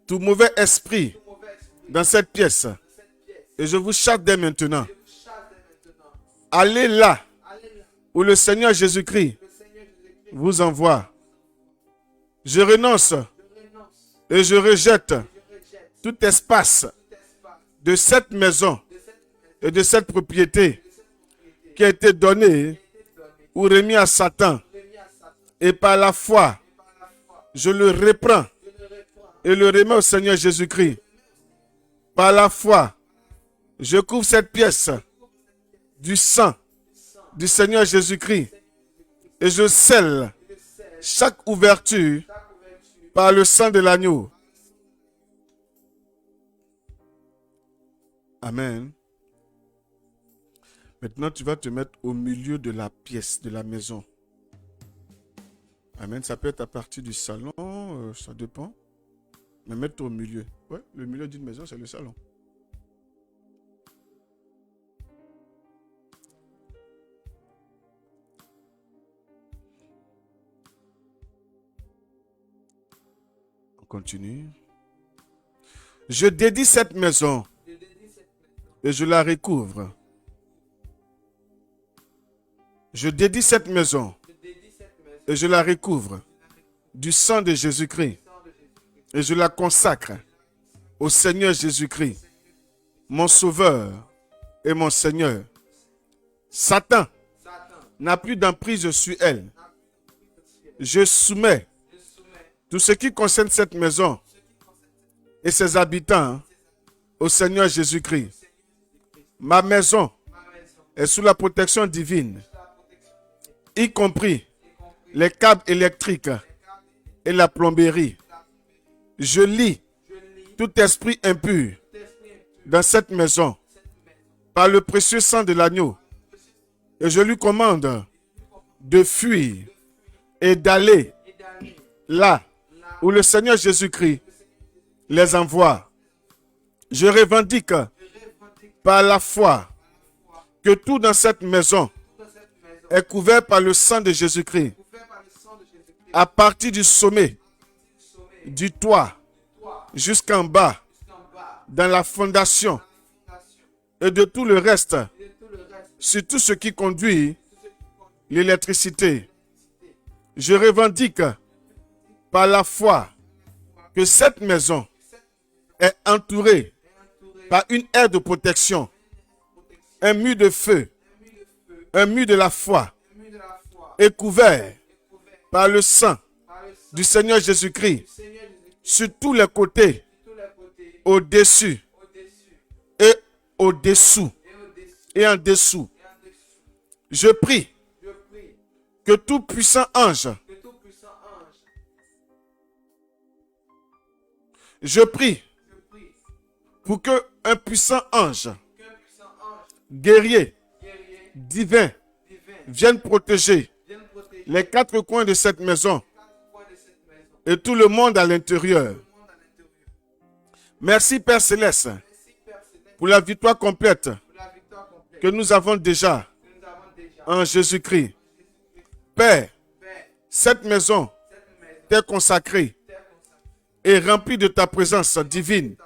tout mauvais esprit dans cette pièce et je vous chasse dès maintenant. Allez là où le Seigneur Jésus-Christ vous envoie. Je renonce et je rejette tout espace de cette maison et de cette propriété qui a été donnée ou remis à Satan. Et par la foi, je le reprends et le remets au Seigneur Jésus-Christ. Par la foi, je couvre cette pièce du sang du Seigneur Jésus-Christ et je scelle chaque ouverture par le sang de l'agneau. Amen. Maintenant, tu vas te mettre au milieu de la pièce, de la maison. Amen. Ça peut être à partir du salon, ça dépend. Mais mettre au milieu. Ouais, le milieu d'une maison, c'est le salon. On continue. Je dédie cette maison et je la recouvre. Je dédie cette maison et je la recouvre du sang de Jésus-Christ et je la consacre au Seigneur Jésus-Christ, mon Sauveur et mon Seigneur. Satan n'a plus d'emprise sur elle. Je soumets tout ce qui concerne cette maison et ses habitants au Seigneur Jésus-Christ. Ma maison est sous la protection divine, y compris les câbles électriques et la plomberie. Je lis tout esprit impur dans cette maison par le précieux sang de l'agneau et je lui commande de fuir et d'aller là où le Seigneur Jésus-Christ les envoie. Je revendique par la foi que tout dans cette maison est couvert par le sang de Jésus-Christ. À partir du sommet, du toit, jusqu'en bas, dans la fondation et de tout le reste, sur tout ce qui conduit l'électricité. Je revendique par la foi que cette maison est entourée par une aire de protection, un mur de feu, un mur de la foi, est couvert par le sang du Seigneur Jésus-Christ sur tous les côtés, au-dessus et au-dessous et en dessous. Je prie que tout puissant ange, je prie pour que un puissant ange, guerrier, divin, vienne protéger les quatre coins de cette maison et tout le monde à l'intérieur. Merci Père Céleste pour la victoire complète que nous avons déjà en Jésus-Christ. Père, cette maison t'est consacrée et remplie de ta présence divine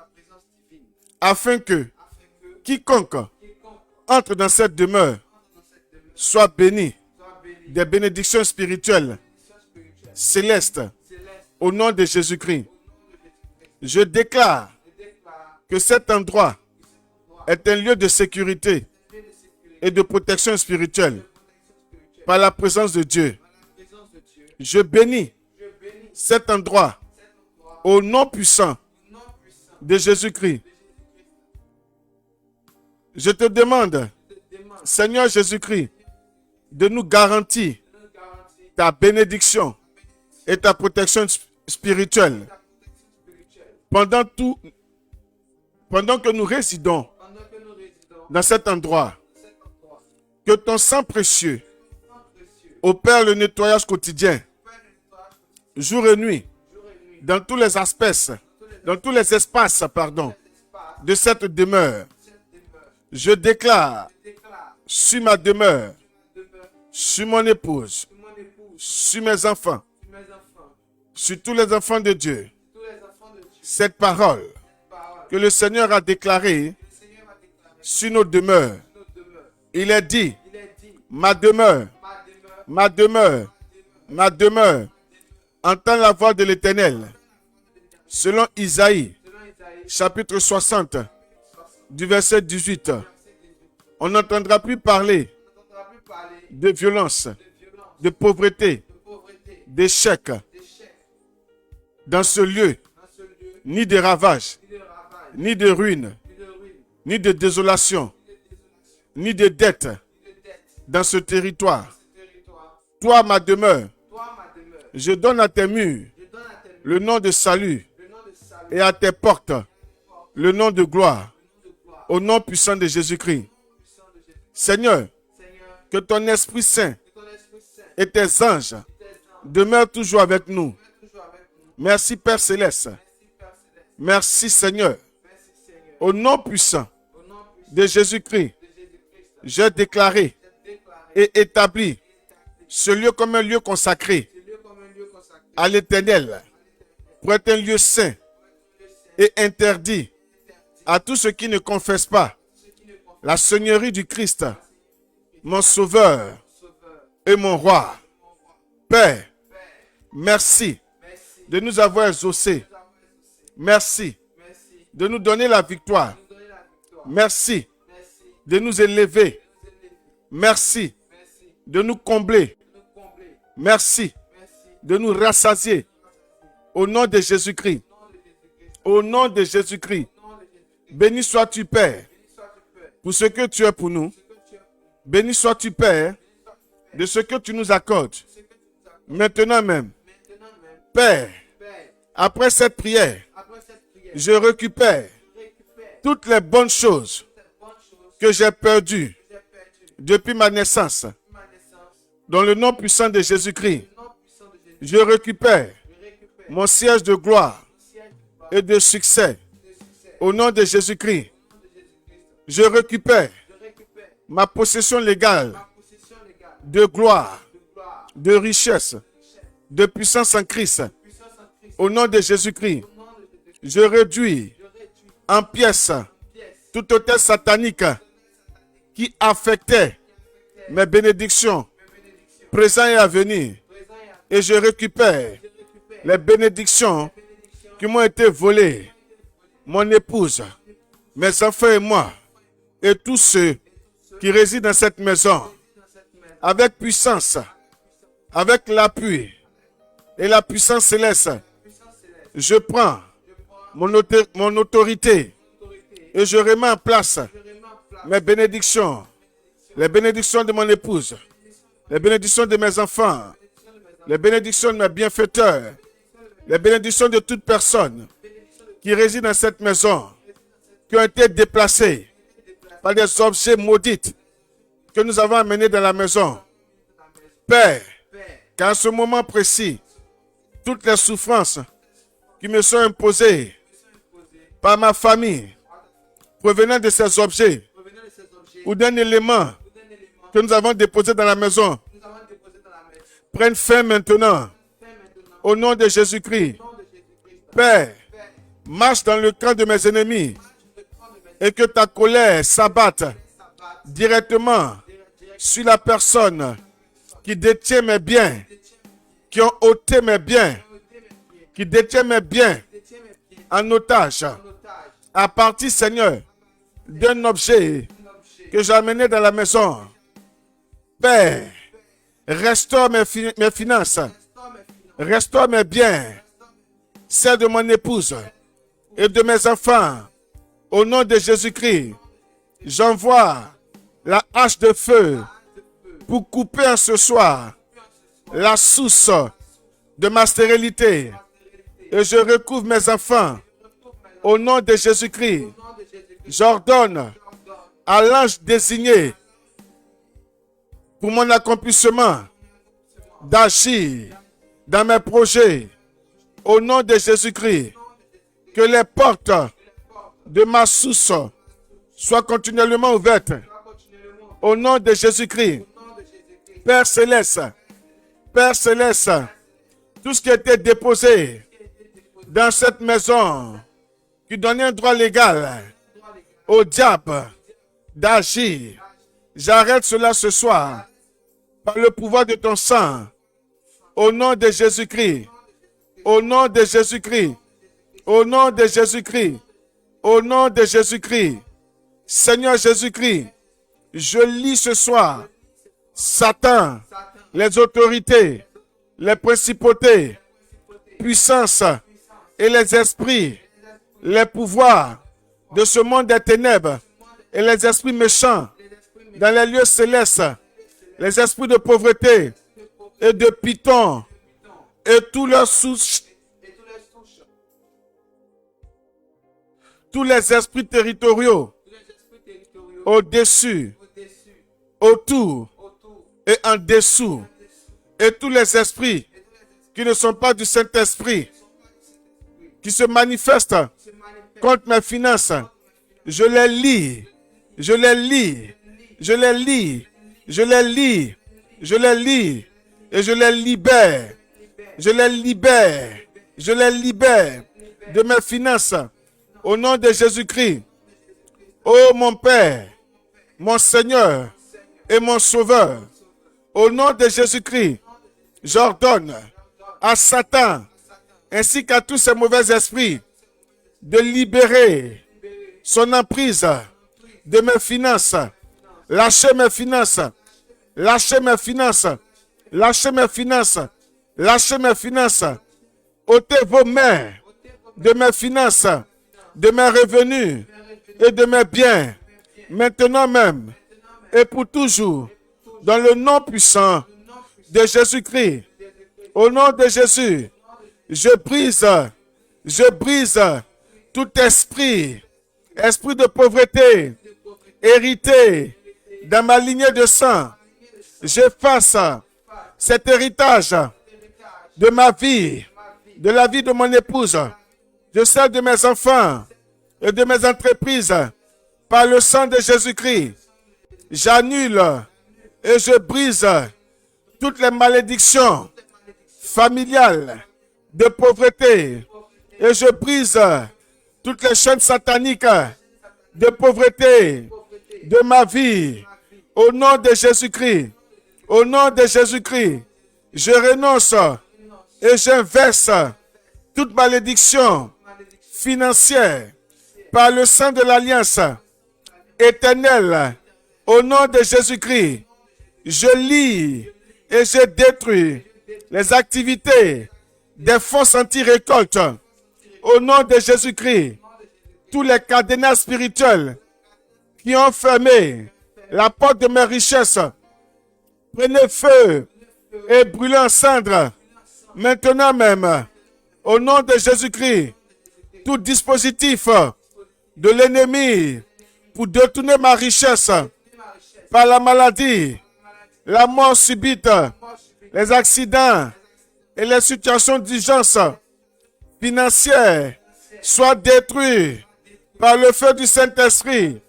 afin que quiconque entre dans cette demeure soit béni des bénédictions spirituelles célestes au nom de Jésus-Christ. Je déclare que cet endroit est un lieu de sécurité et de protection spirituelle par la présence de Dieu. Je bénis cet endroit au nom puissant de Jésus-Christ. Je te demande, Seigneur Jésus-Christ, de nous garantir ta bénédiction et ta protection spirituelle pendant que nous résidons dans cet endroit. Que ton sang précieux opère le nettoyage quotidien, jour et nuit, dans tous les aspects, dans tous les espaces, de cette demeure. Je déclare sur ma demeure, sur mon épouse, sur mes enfants, sur tous les enfants de Dieu, cette parole que le Seigneur a déclarée sur nos demeures. Il est dit, ma demeure, ma demeure, ma demeure, entend la voix de l'Éternel. Selon Isaïe, chapitre 60, du verset 18, on n'entendra plus parler de violence, de pauvreté, d'échec dans ce lieu, ni de ravages, ni de ruines, ni de désolation, ni de dettes dans ce territoire. Toi, ma demeure, je donne à tes murs le nom de salut et à tes portes le nom de gloire, au nom puissant de Jésus-Christ. Seigneur, que ton Esprit Saint et tes anges demeurent toujours avec nous. Merci Père Céleste. Merci Seigneur. Au nom puissant de Jésus-Christ, j'ai déclaré et établi ce lieu comme un lieu consacré à l'Éternel, pour être un lieu saint et interdit à tous ceux qui ne confessent pas la Seigneurie du Christ, mon Sauveur et mon Roi. Père, merci de nous avoir exaucés. Merci de nous donner la victoire. Merci de nous élever. Merci de nous combler. Merci de nous rassasier. Au nom de Jésus-Christ. Au nom de Jésus-Christ. Béni sois-tu, Père, pour ce que tu es pour nous. Béni sois-tu, Père, de ce que tu nous accordes. Maintenant même, Père, après cette prière, je récupère toutes les bonnes choses que j'ai perdues depuis ma naissance. Dans le nom puissant de Jésus-Christ, je récupère mon siège de gloire et de succès. Au nom de Jésus-Christ, je récupère ma possession légale de gloire, de richesse, de puissance en Christ. Au nom de Jésus-Christ, je réduis en pièces toute hôtel satanique qui affectait mes bénédictions présentes et à venir. Et je récupère les bénédictions qui m'ont été volées. Mon épouse, mes enfants et moi, et tous ceux qui résident dans cette maison, avec puissance, avec l'appui et la puissance céleste, je prends mon autorité et je remets en place mes bénédictions, les bénédictions de mon épouse, les bénédictions de mes enfants, les bénédictions de mes bienfaiteurs, les bénédictions de toute personne qui réside dans cette maison, qui ont été déplacés par des objets maudits que nous avons amenés dans la maison. Père, qu'en ce moment précis, toutes les souffrances qui me sont imposées par ma famille, provenant de ces objets ou d'un élément que nous avons déposé dans la maison, prennent fin maintenant. Au nom de Jésus-Christ. Père, marche dans le camp de mes ennemis et que ta colère s'abatte directement sur la personne qui détient mes biens, qui ont ôté mes biens, qui détient mes biens en otage. à partir, Seigneur, d'un objet que j'ai amené dans la maison. Père, restaure mes finances, restaure mes biens, celle de mon épouse et de mes enfants. Au nom de Jésus-Christ, j'envoie la hache de feu pour couper en ce soir la source de ma stérilité. Et je recouvre mes enfants. Au nom de Jésus-Christ, j'ordonne à l'ange désigné pour mon accomplissement d'agir dans mes projets. Au nom de Jésus-Christ, que les portes de ma source soient continuellement ouvertes. Au nom de Jésus-Christ, Père Céleste, tout ce qui a été déposé dans cette maison qui donnait un droit légal au diable d'agir, j'arrête cela ce soir par le pouvoir de ton sang. Au nom de Jésus-Christ, au nom de Jésus-Christ, au nom de Jésus-Christ, au nom de Jésus-Christ, Seigneur Jésus-Christ, je lis ce soir Satan, les autorités, les principautés, puissances et les esprits, les pouvoirs de ce monde des ténèbres et les esprits méchants dans les lieux célestes, les esprits de pauvreté et de python et tous leurs souches, tous les esprits territoriaux au-dessus, autour et en dessous, et tous les esprits qui ne sont pas du Saint-Esprit, qui se manifestent contre mes finances, je les lis, je les lis, je les lis, je les lis, je les lis, et je les libère, je les libère, je les libère de mes finances, au nom de Jésus-Christ. Ô mon Père, mon Seigneur et mon Sauveur, au nom de Jésus-Christ, j'ordonne à Satan ainsi qu'à tous ces mauvais esprits de libérer son emprise de mes finances. Lâchez mes finances, lâchez mes finances, lâchez mes finances, lâchez mes finances. Ôtez vos mains de mes finances, de mes revenus et de mes biens, maintenant même et pour toujours, dans le nom puissant de Jésus-Christ. Au nom de Jésus, je brise tout esprit de pauvreté hérité dans ma lignée de sang. J'efface cet héritage de ma vie, de la vie de mon épouse, de celle de mes enfants et de mes entreprises par le sang de Jésus-Christ. J'annule et je brise toutes les malédictions familiales de pauvreté et je brise toutes les chaînes sataniques de pauvreté de ma vie. Au nom de Jésus-Christ, au nom de Jésus-Christ, je renonce et j'inverse toute malédiction financière par le sang de l'Alliance éternelle. Au nom de Jésus-Christ, je lis et je détruis les activités des fausses anti-récoltes. Au nom de Jésus-Christ, tous les cadenas spirituels qui ont fermé la porte de mes richesses, prenez feu et brûlez en cendres. Maintenant même, au nom de Jésus-Christ, tout dispositif de l'ennemi pour détourner ma richesse par la maladie, la mort subite, les accidents et les situations d'urgence financières soient détruits par le feu du Saint-Esprit.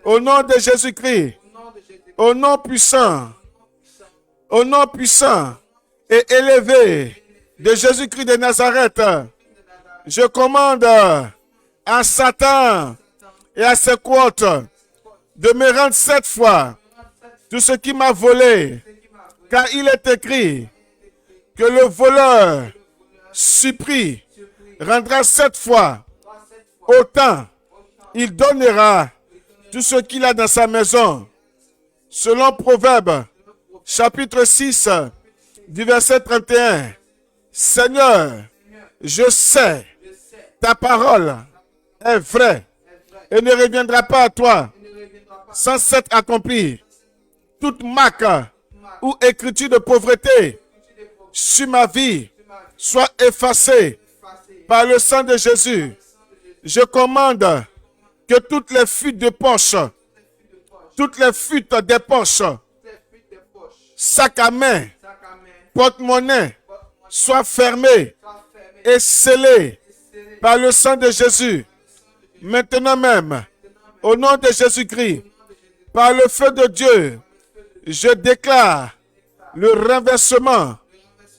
Au nom de Jésus-Christ, au nom puissant et élevé de Jésus-Christ de Nazareth, je commande à Satan et à ses cohortes de me rendre 7 fois tout ce qui m'a volé, car il est écrit que le voleur surpris rendra 7 fois autant Il donnera tout ce qu'il a dans sa maison. Selon Proverbe, chapitre 6, du verset 31. Seigneur, je sais, ta parole est vraie et ne reviendra pas à toi sans s'être accomplie. Toute marque ou écriture de pauvreté sur ma vie soit effacée par le sang de Jésus. Je commande que toutes les fuites de poche, toutes les fuites des poches, sac à main, porte-monnaie, soient fermées et scellées par le sang de Jésus. Maintenant même, au nom de Jésus-Christ, par le feu de Dieu, je déclare le renversement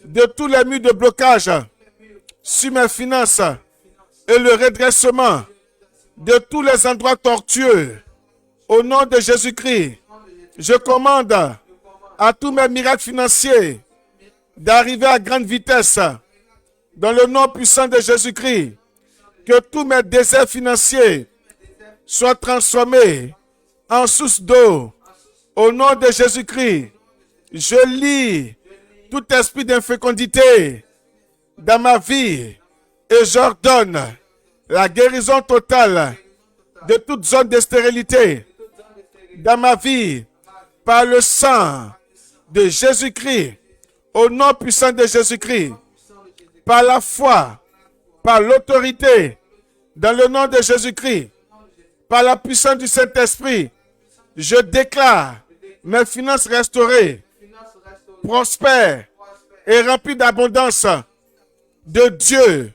de tous les murs de blocage sur mes finances et le redressement de tous les endroits tortueux. Au nom de Jésus-Christ, je commande à tous mes miracles financiers d'arriver à grande vitesse. Dans le nom puissant de Jésus-Christ, que tous mes déserts financiers soient transformés en source d'eau. Au nom de Jésus-Christ, je lis tout esprit d'infécondité dans ma vie et j'ordonne la guérison totale de toute zone de stérilité dans ma vie par le sang de Jésus-Christ. Au nom puissant de Jésus-Christ, par la foi, par l'autorité, dans le nom de Jésus-Christ, par la puissance du Saint-Esprit, je déclare mes finances restaurées, prospères et remplies d'abondance de Dieu,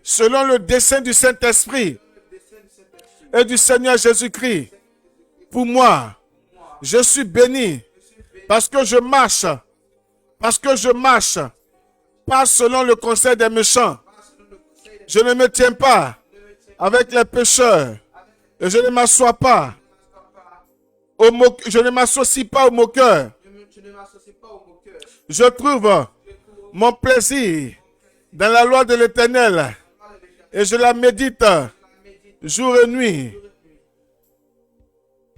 selon le dessein du Saint-Esprit et du Seigneur Jésus-Christ. Pour moi, je suis béni parce que je marche pas selon le conseil des méchants. Je ne me tiens pas avec les pécheurs et je ne m'assois pas je ne m'associe pas aux moqueurs. Je trouve mon plaisir dans la loi de l'Éternel et je la médite jour et nuit.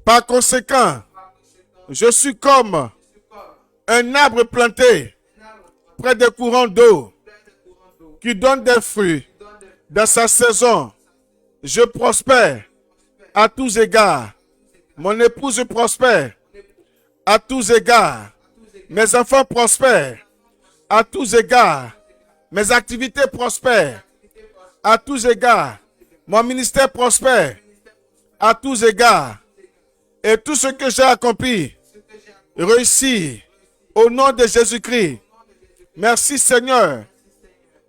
Par conséquent, je suis comme un arbre planté près des courants d'eau qui donne des fruits dans sa saison. Je prospère à tous égards. Mon épouse prospère à tous égards. Mes enfants prospèrent à tous égards. Mes activités prospèrent à tous égards. Mon ministère prospère à tous égards. Et tout ce que j'ai accompli réussit au nom de Jésus-Christ. Merci Seigneur.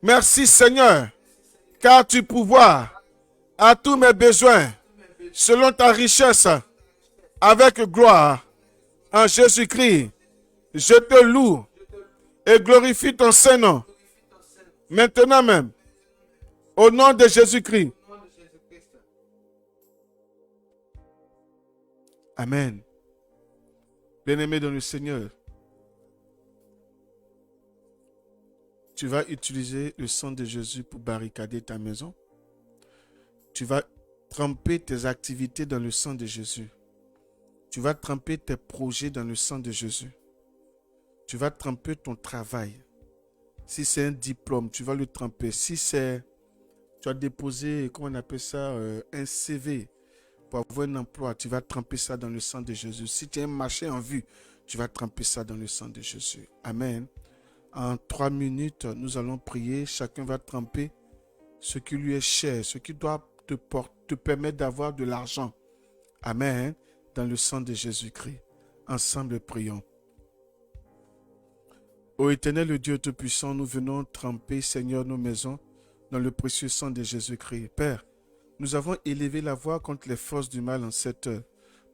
Merci Seigneur. Car tu pourvois à tous mes besoins selon ta richesse avec gloire en Jésus-Christ. Je te loue et glorifie ton Saint-Nom. Maintenant même, au nom de Jésus-Christ. Amen. Bien-aimé dans le Seigneur, tu vas utiliser le sang de Jésus pour barricader ta maison. Tu vas tremper tes activités dans le sang de Jésus. Tu vas tremper tes projets dans le sang de Jésus. Tu vas tremper ton travail. Si c'est un diplôme, tu vas le tremper. Si c'est, tu as déposé, comment on appelle ça, un CV pour avoir un emploi, tu vas tremper ça dans le sang de Jésus. Si tu as un marché en vue, tu vas tremper ça dans le sang de Jésus. Amen. En 3 minutes, nous allons prier. Chacun va tremper ce qui lui est cher, ce qui doit te permettre d'avoir de l'argent. Amen. Dans le sang de Jésus-Christ. Ensemble, prions. Ô Éternel, le Dieu Tout-Puissant, nous venons tremper, Seigneur, nos maisons dans le précieux sang de Jésus-Christ. Père, nous avons élevé la voix contre les forces du mal en cette heure.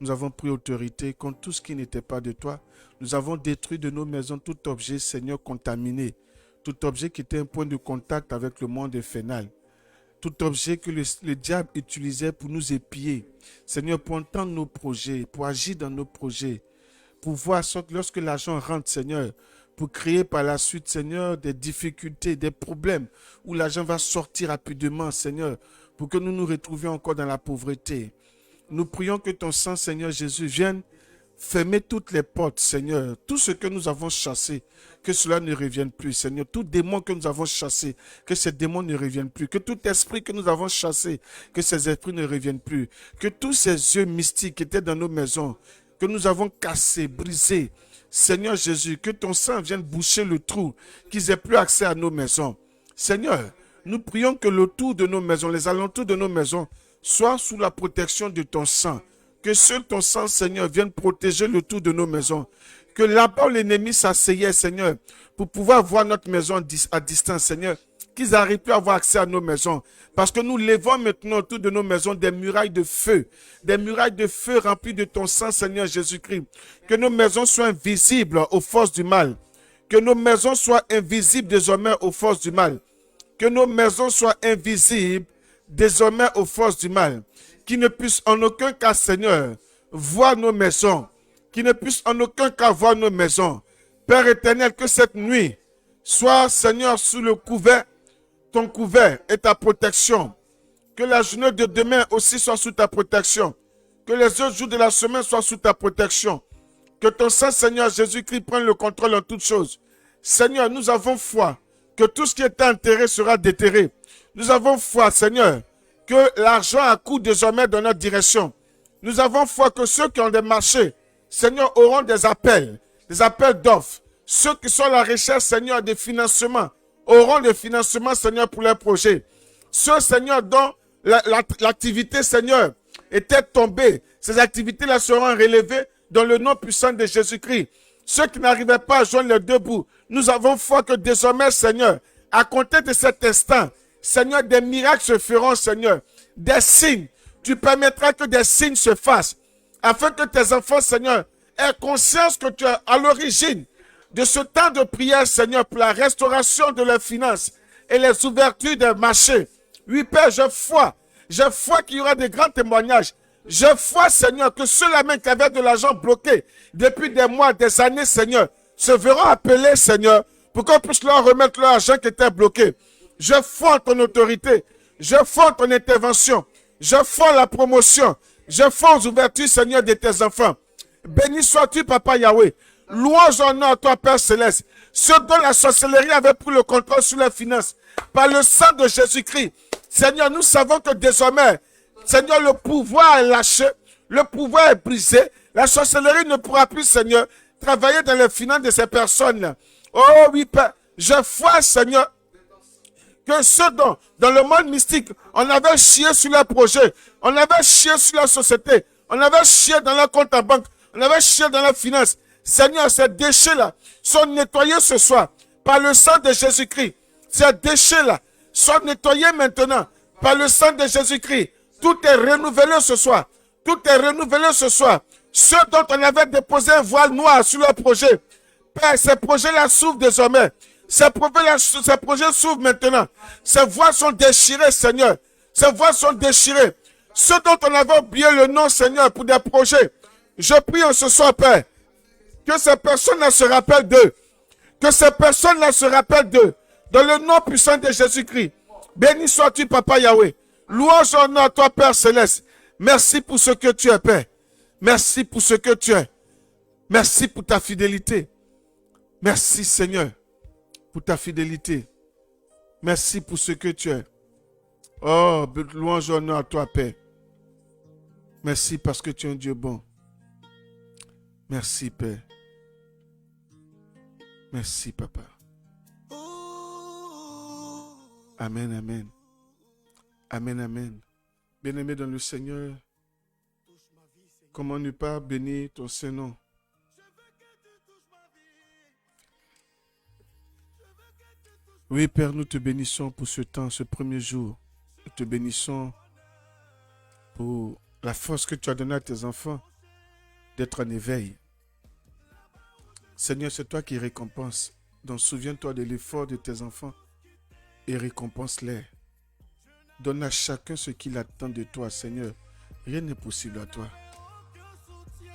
Nous avons pris autorité contre tout ce qui n'était pas de toi. Nous avons détruit de nos maisons tout objet, Seigneur, contaminé. Tout objet qui était un point de contact avec le monde infernal. Tout objet que le diable utilisait pour nous épier. Seigneur, pour entendre nos projets, pour agir dans nos projets, pour voir lorsque l'argent rentre, Seigneur, pour créer par la suite, Seigneur, des difficultés, des problèmes, où l'argent va sortir rapidement, Seigneur, pour que nous nous retrouvions encore dans la pauvreté. Nous prions que ton sang, Seigneur Jésus, vienne fermer toutes les portes, Seigneur. Tout ce que nous avons chassé, que cela ne revienne plus, Seigneur. Tout démon que nous avons chassé, que ces démons ne reviennent plus. Que tout esprit que nous avons chassé, que ces esprits ne reviennent plus. Que tous ces yeux mystiques qui étaient dans nos maisons, que nous avons cassés, brisés, Seigneur Jésus, que ton sang vienne boucher le trou, qu'ils aient plus accès à nos maisons. Seigneur, nous prions que le tour de nos maisons, les alentours de nos maisons, soient sous la protection de ton sang. Que seul ton sang, Seigneur, vienne protéger le tour de nos maisons. Que là-bas où l'ennemi s'asseyait, Seigneur, pour pouvoir voir notre maison à distance, Seigneur, qu'ils n'arrivent plus à avoir accès à nos maisons. Parce que nous levons maintenant autour de nos maisons des murailles de feu remplies de ton sang, Seigneur Jésus-Christ. Que nos maisons soient invisibles aux forces du mal. Que nos maisons soient invisibles désormais aux forces du mal. Que nos maisons soient invisibles désormais aux forces du mal. Qui ne puissent en aucun cas, Seigneur, voir nos maisons. Qui ne puissent en aucun cas voir nos maisons. Père éternel, que cette nuit soit, Seigneur, sous le couvert, ton couvert et ta protection. Que la journée de demain aussi soit sous ta protection. Que les autres jours de la semaine soient sous ta protection. Que ton Saint Seigneur Jésus-Christ prenne le contrôle en toutes choses. Seigneur, nous avons foi que tout ce qui est enterré sera déterré. Nous avons foi, Seigneur, que l'argent accourt désormais dans notre direction. Nous avons foi que ceux qui ont des marchés, Seigneur, auront des appels d'offres. Ceux qui sont à la recherche, Seigneur, des financements, auront des financements, Seigneur, pour leurs projets. Ceux, Seigneur, dont l'activité, Seigneur, était tombée, ces activités-là seront relevées dans le nom puissant de Jésus-Christ. Ceux qui n'arrivaient pas à joindre les deux bouts, nous avons foi que désormais, Seigneur, à compter de cet instant, Seigneur, des miracles se feront, Seigneur. Des signes. Tu permettras que des signes se fassent. Afin que tes enfants, Seigneur, aient conscience que tu es à l'origine de ce temps de prière, Seigneur, pour la restauration de leurs finances et les ouvertures des marchés. Oui, Père, j'ai foi. J'ai foi qu'il y aura de grands témoignages. J'ai foi, Seigneur, que ceux-là même qui avaient de l'argent bloqué depuis des mois, des années, Seigneur, se verront appeler, Seigneur, pour qu'on puisse leur remettre leur argent qui était bloqué. Je foi en ton autorité. Je foi en ton intervention. Je foi en la promotion. Je foi aux ouvertures, Seigneur, de tes enfants. Béni sois-tu, Papa Yahweh. Louange en nom à toi, Père Céleste. Ceux dont la sorcellerie avait pris le contrôle sur les finances. Par le sang de Jésus-Christ. Seigneur, nous savons que désormais, Seigneur, le pouvoir est lâché. Le pouvoir est brisé. La sorcellerie ne pourra plus, Seigneur, travailler dans les finances de ces personnes-là. Oh oui, Père. Je foi, Seigneur, que ceux dont, dans le monde mystique, on avait chié sur leurs projets, on avait chié sur leur société, on avait chié dans leur compte en banque, on avait chié dans leurs finances. Seigneur, ces déchets-là sont nettoyés ce soir par le sang de Jésus-Christ. Ces déchets-là sont nettoyés maintenant par le sang de Jésus-Christ. Tout est renouvelé ce soir. Tout est renouvelé ce soir. Ceux dont on avait déposé un voile noir sur leur projet, Père, ces projets-là s'ouvrent désormais. Ces projets s'ouvrent maintenant. Ces voiles sont déchirées, Seigneur. Ces voiles sont déchirées. Ceux dont on avait oublié le nom, Seigneur, pour des projets, je prie en ce soir, Père, que ces personnes-là se rappellent d'eux. Que ces personnes-là se rappellent d'eux. Dans le nom puissant de Jésus-Christ. Béni sois-tu, Papa Yahweh. Louange en nom à toi, Père Céleste. Merci pour ce que tu es, Père. Merci pour ce que tu es. Merci pour ta fidélité. Merci, Seigneur, pour ta fidélité. Merci pour ce que tu es. Oh, louange en nom à toi, Père. Merci parce que tu es un Dieu bon. Merci, Père. Merci, Papa. Amen, amen. Amen, amen. Bien-aimé dans le Seigneur, comment ne pas bénir ton Saint-Nom? Oui, Père, nous te bénissons pour ce temps, ce premier jour. Nous te bénissons pour la force que tu as donnée à tes enfants d'être en éveil. Seigneur, c'est toi qui récompenses. Donc souviens-toi de l'effort de tes enfants et récompense-les. Donne à chacun ce qu'il attend de toi, Seigneur. Rien n'est possible à toi.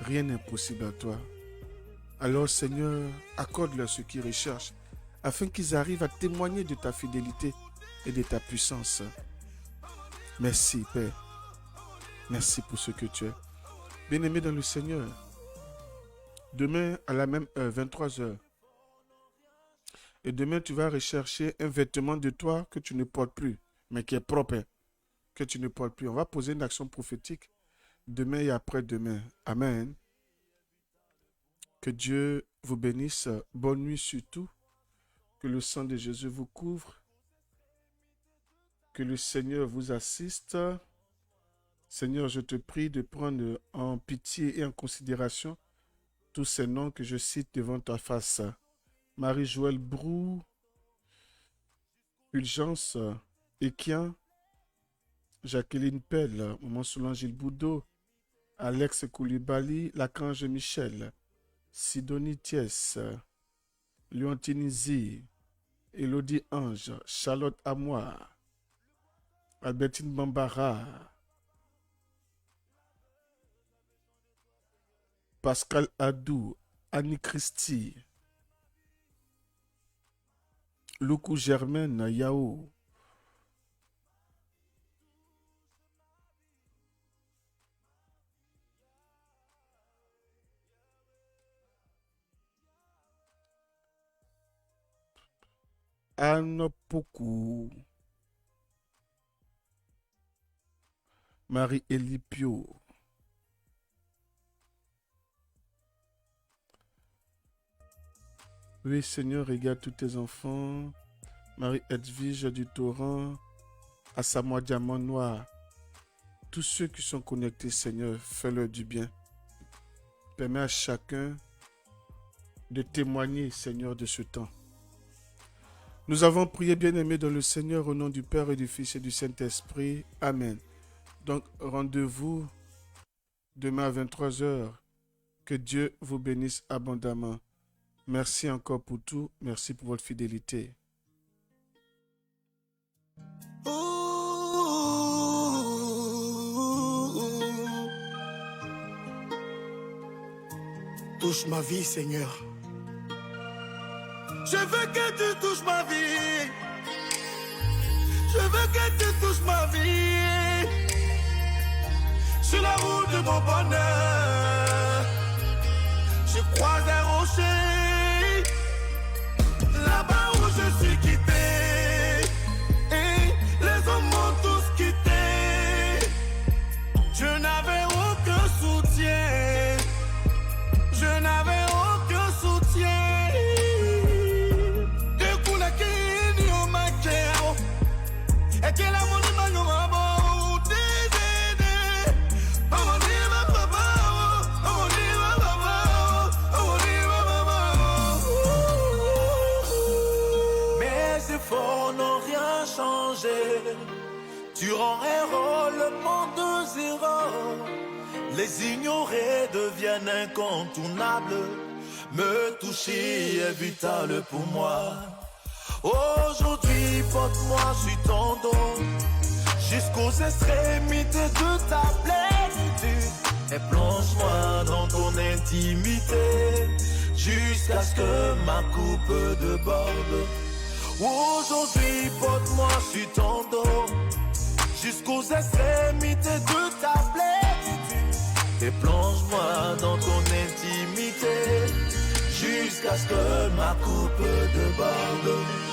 Rien n'est possible à toi. Alors, Seigneur, accorde-leur ce qu'ils recherchent afin qu'ils arrivent à témoigner de ta fidélité et de ta puissance. Merci, Père. Merci pour ce que tu es. Bien-aimé dans le Seigneur, demain à la même heure, 23h, et demain tu vas rechercher un vêtement de toi que tu ne portes plus, mais qui est propre, que tu ne portes plus. On va poser une action prophétique demain et après-demain. Amen. Que Dieu vous bénisse. Bonne nuit surtout. Que le sang de Jésus vous couvre. Que le Seigneur vous assiste. Seigneur, je te prie de prendre en pitié et en considération tous ces noms que je cite devant ta face. Marie-Joëlle Brou, Fulgence Ekian, Jacqueline Pelle, Maman Solange Boudot, Alex Koulibaly, Lacange Michel, Sidonie Thiès, Leontine Zi, Elodie Ange, Charlotte Amoir, Albertine Bambara, Pascal Adou, Annie Christie, Loukou Germaine Yao, Anne Pokou, Marie-Élie Pio, oui Seigneur, regarde tous tes enfants, Marie-Edwige du Torrent, Assamoah Diamant Noir, tous ceux qui sont connectés, Seigneur, fais-leur du bien. Permets à chacun de témoigner, Seigneur, de ce temps. Nous avons prié, bien-aimés, dans le Seigneur, au nom du Père et du Fils et du Saint-Esprit. Amen. Donc, rendez-vous demain à 23h. Que Dieu vous bénisse abondamment. Merci encore pour tout. Merci pour votre fidélité. Touche ma vie, Seigneur. Je veux que tu touches ma vie. Je veux que tu touches ma vie. Sur la route de mon bonheur, je croise un rocher. Là-bas où je suis quitté, et les hommes m'ont tous quitté. Je n'avais aucun soutien. Je n'avais aucun soutien. Et que la monnaie m'a nous mes efforts n'ont rien changé. Durant un rôle, le monde zéro. Les ignorés deviennent incontournables. Me toucher est vital pour moi. Aujourd'hui, porte-moi sur ton dos, jusqu'aux extrémités de ta plénitude. Et plonge-moi dans ton intimité, jusqu'à ce que ma coupe déborde. Aujourd'hui, porte-moi sur ton dos, jusqu'aux extrémités de ta plénitude. Et plonge-moi dans ton intimité, jusqu'à ce que ma coupe déborde.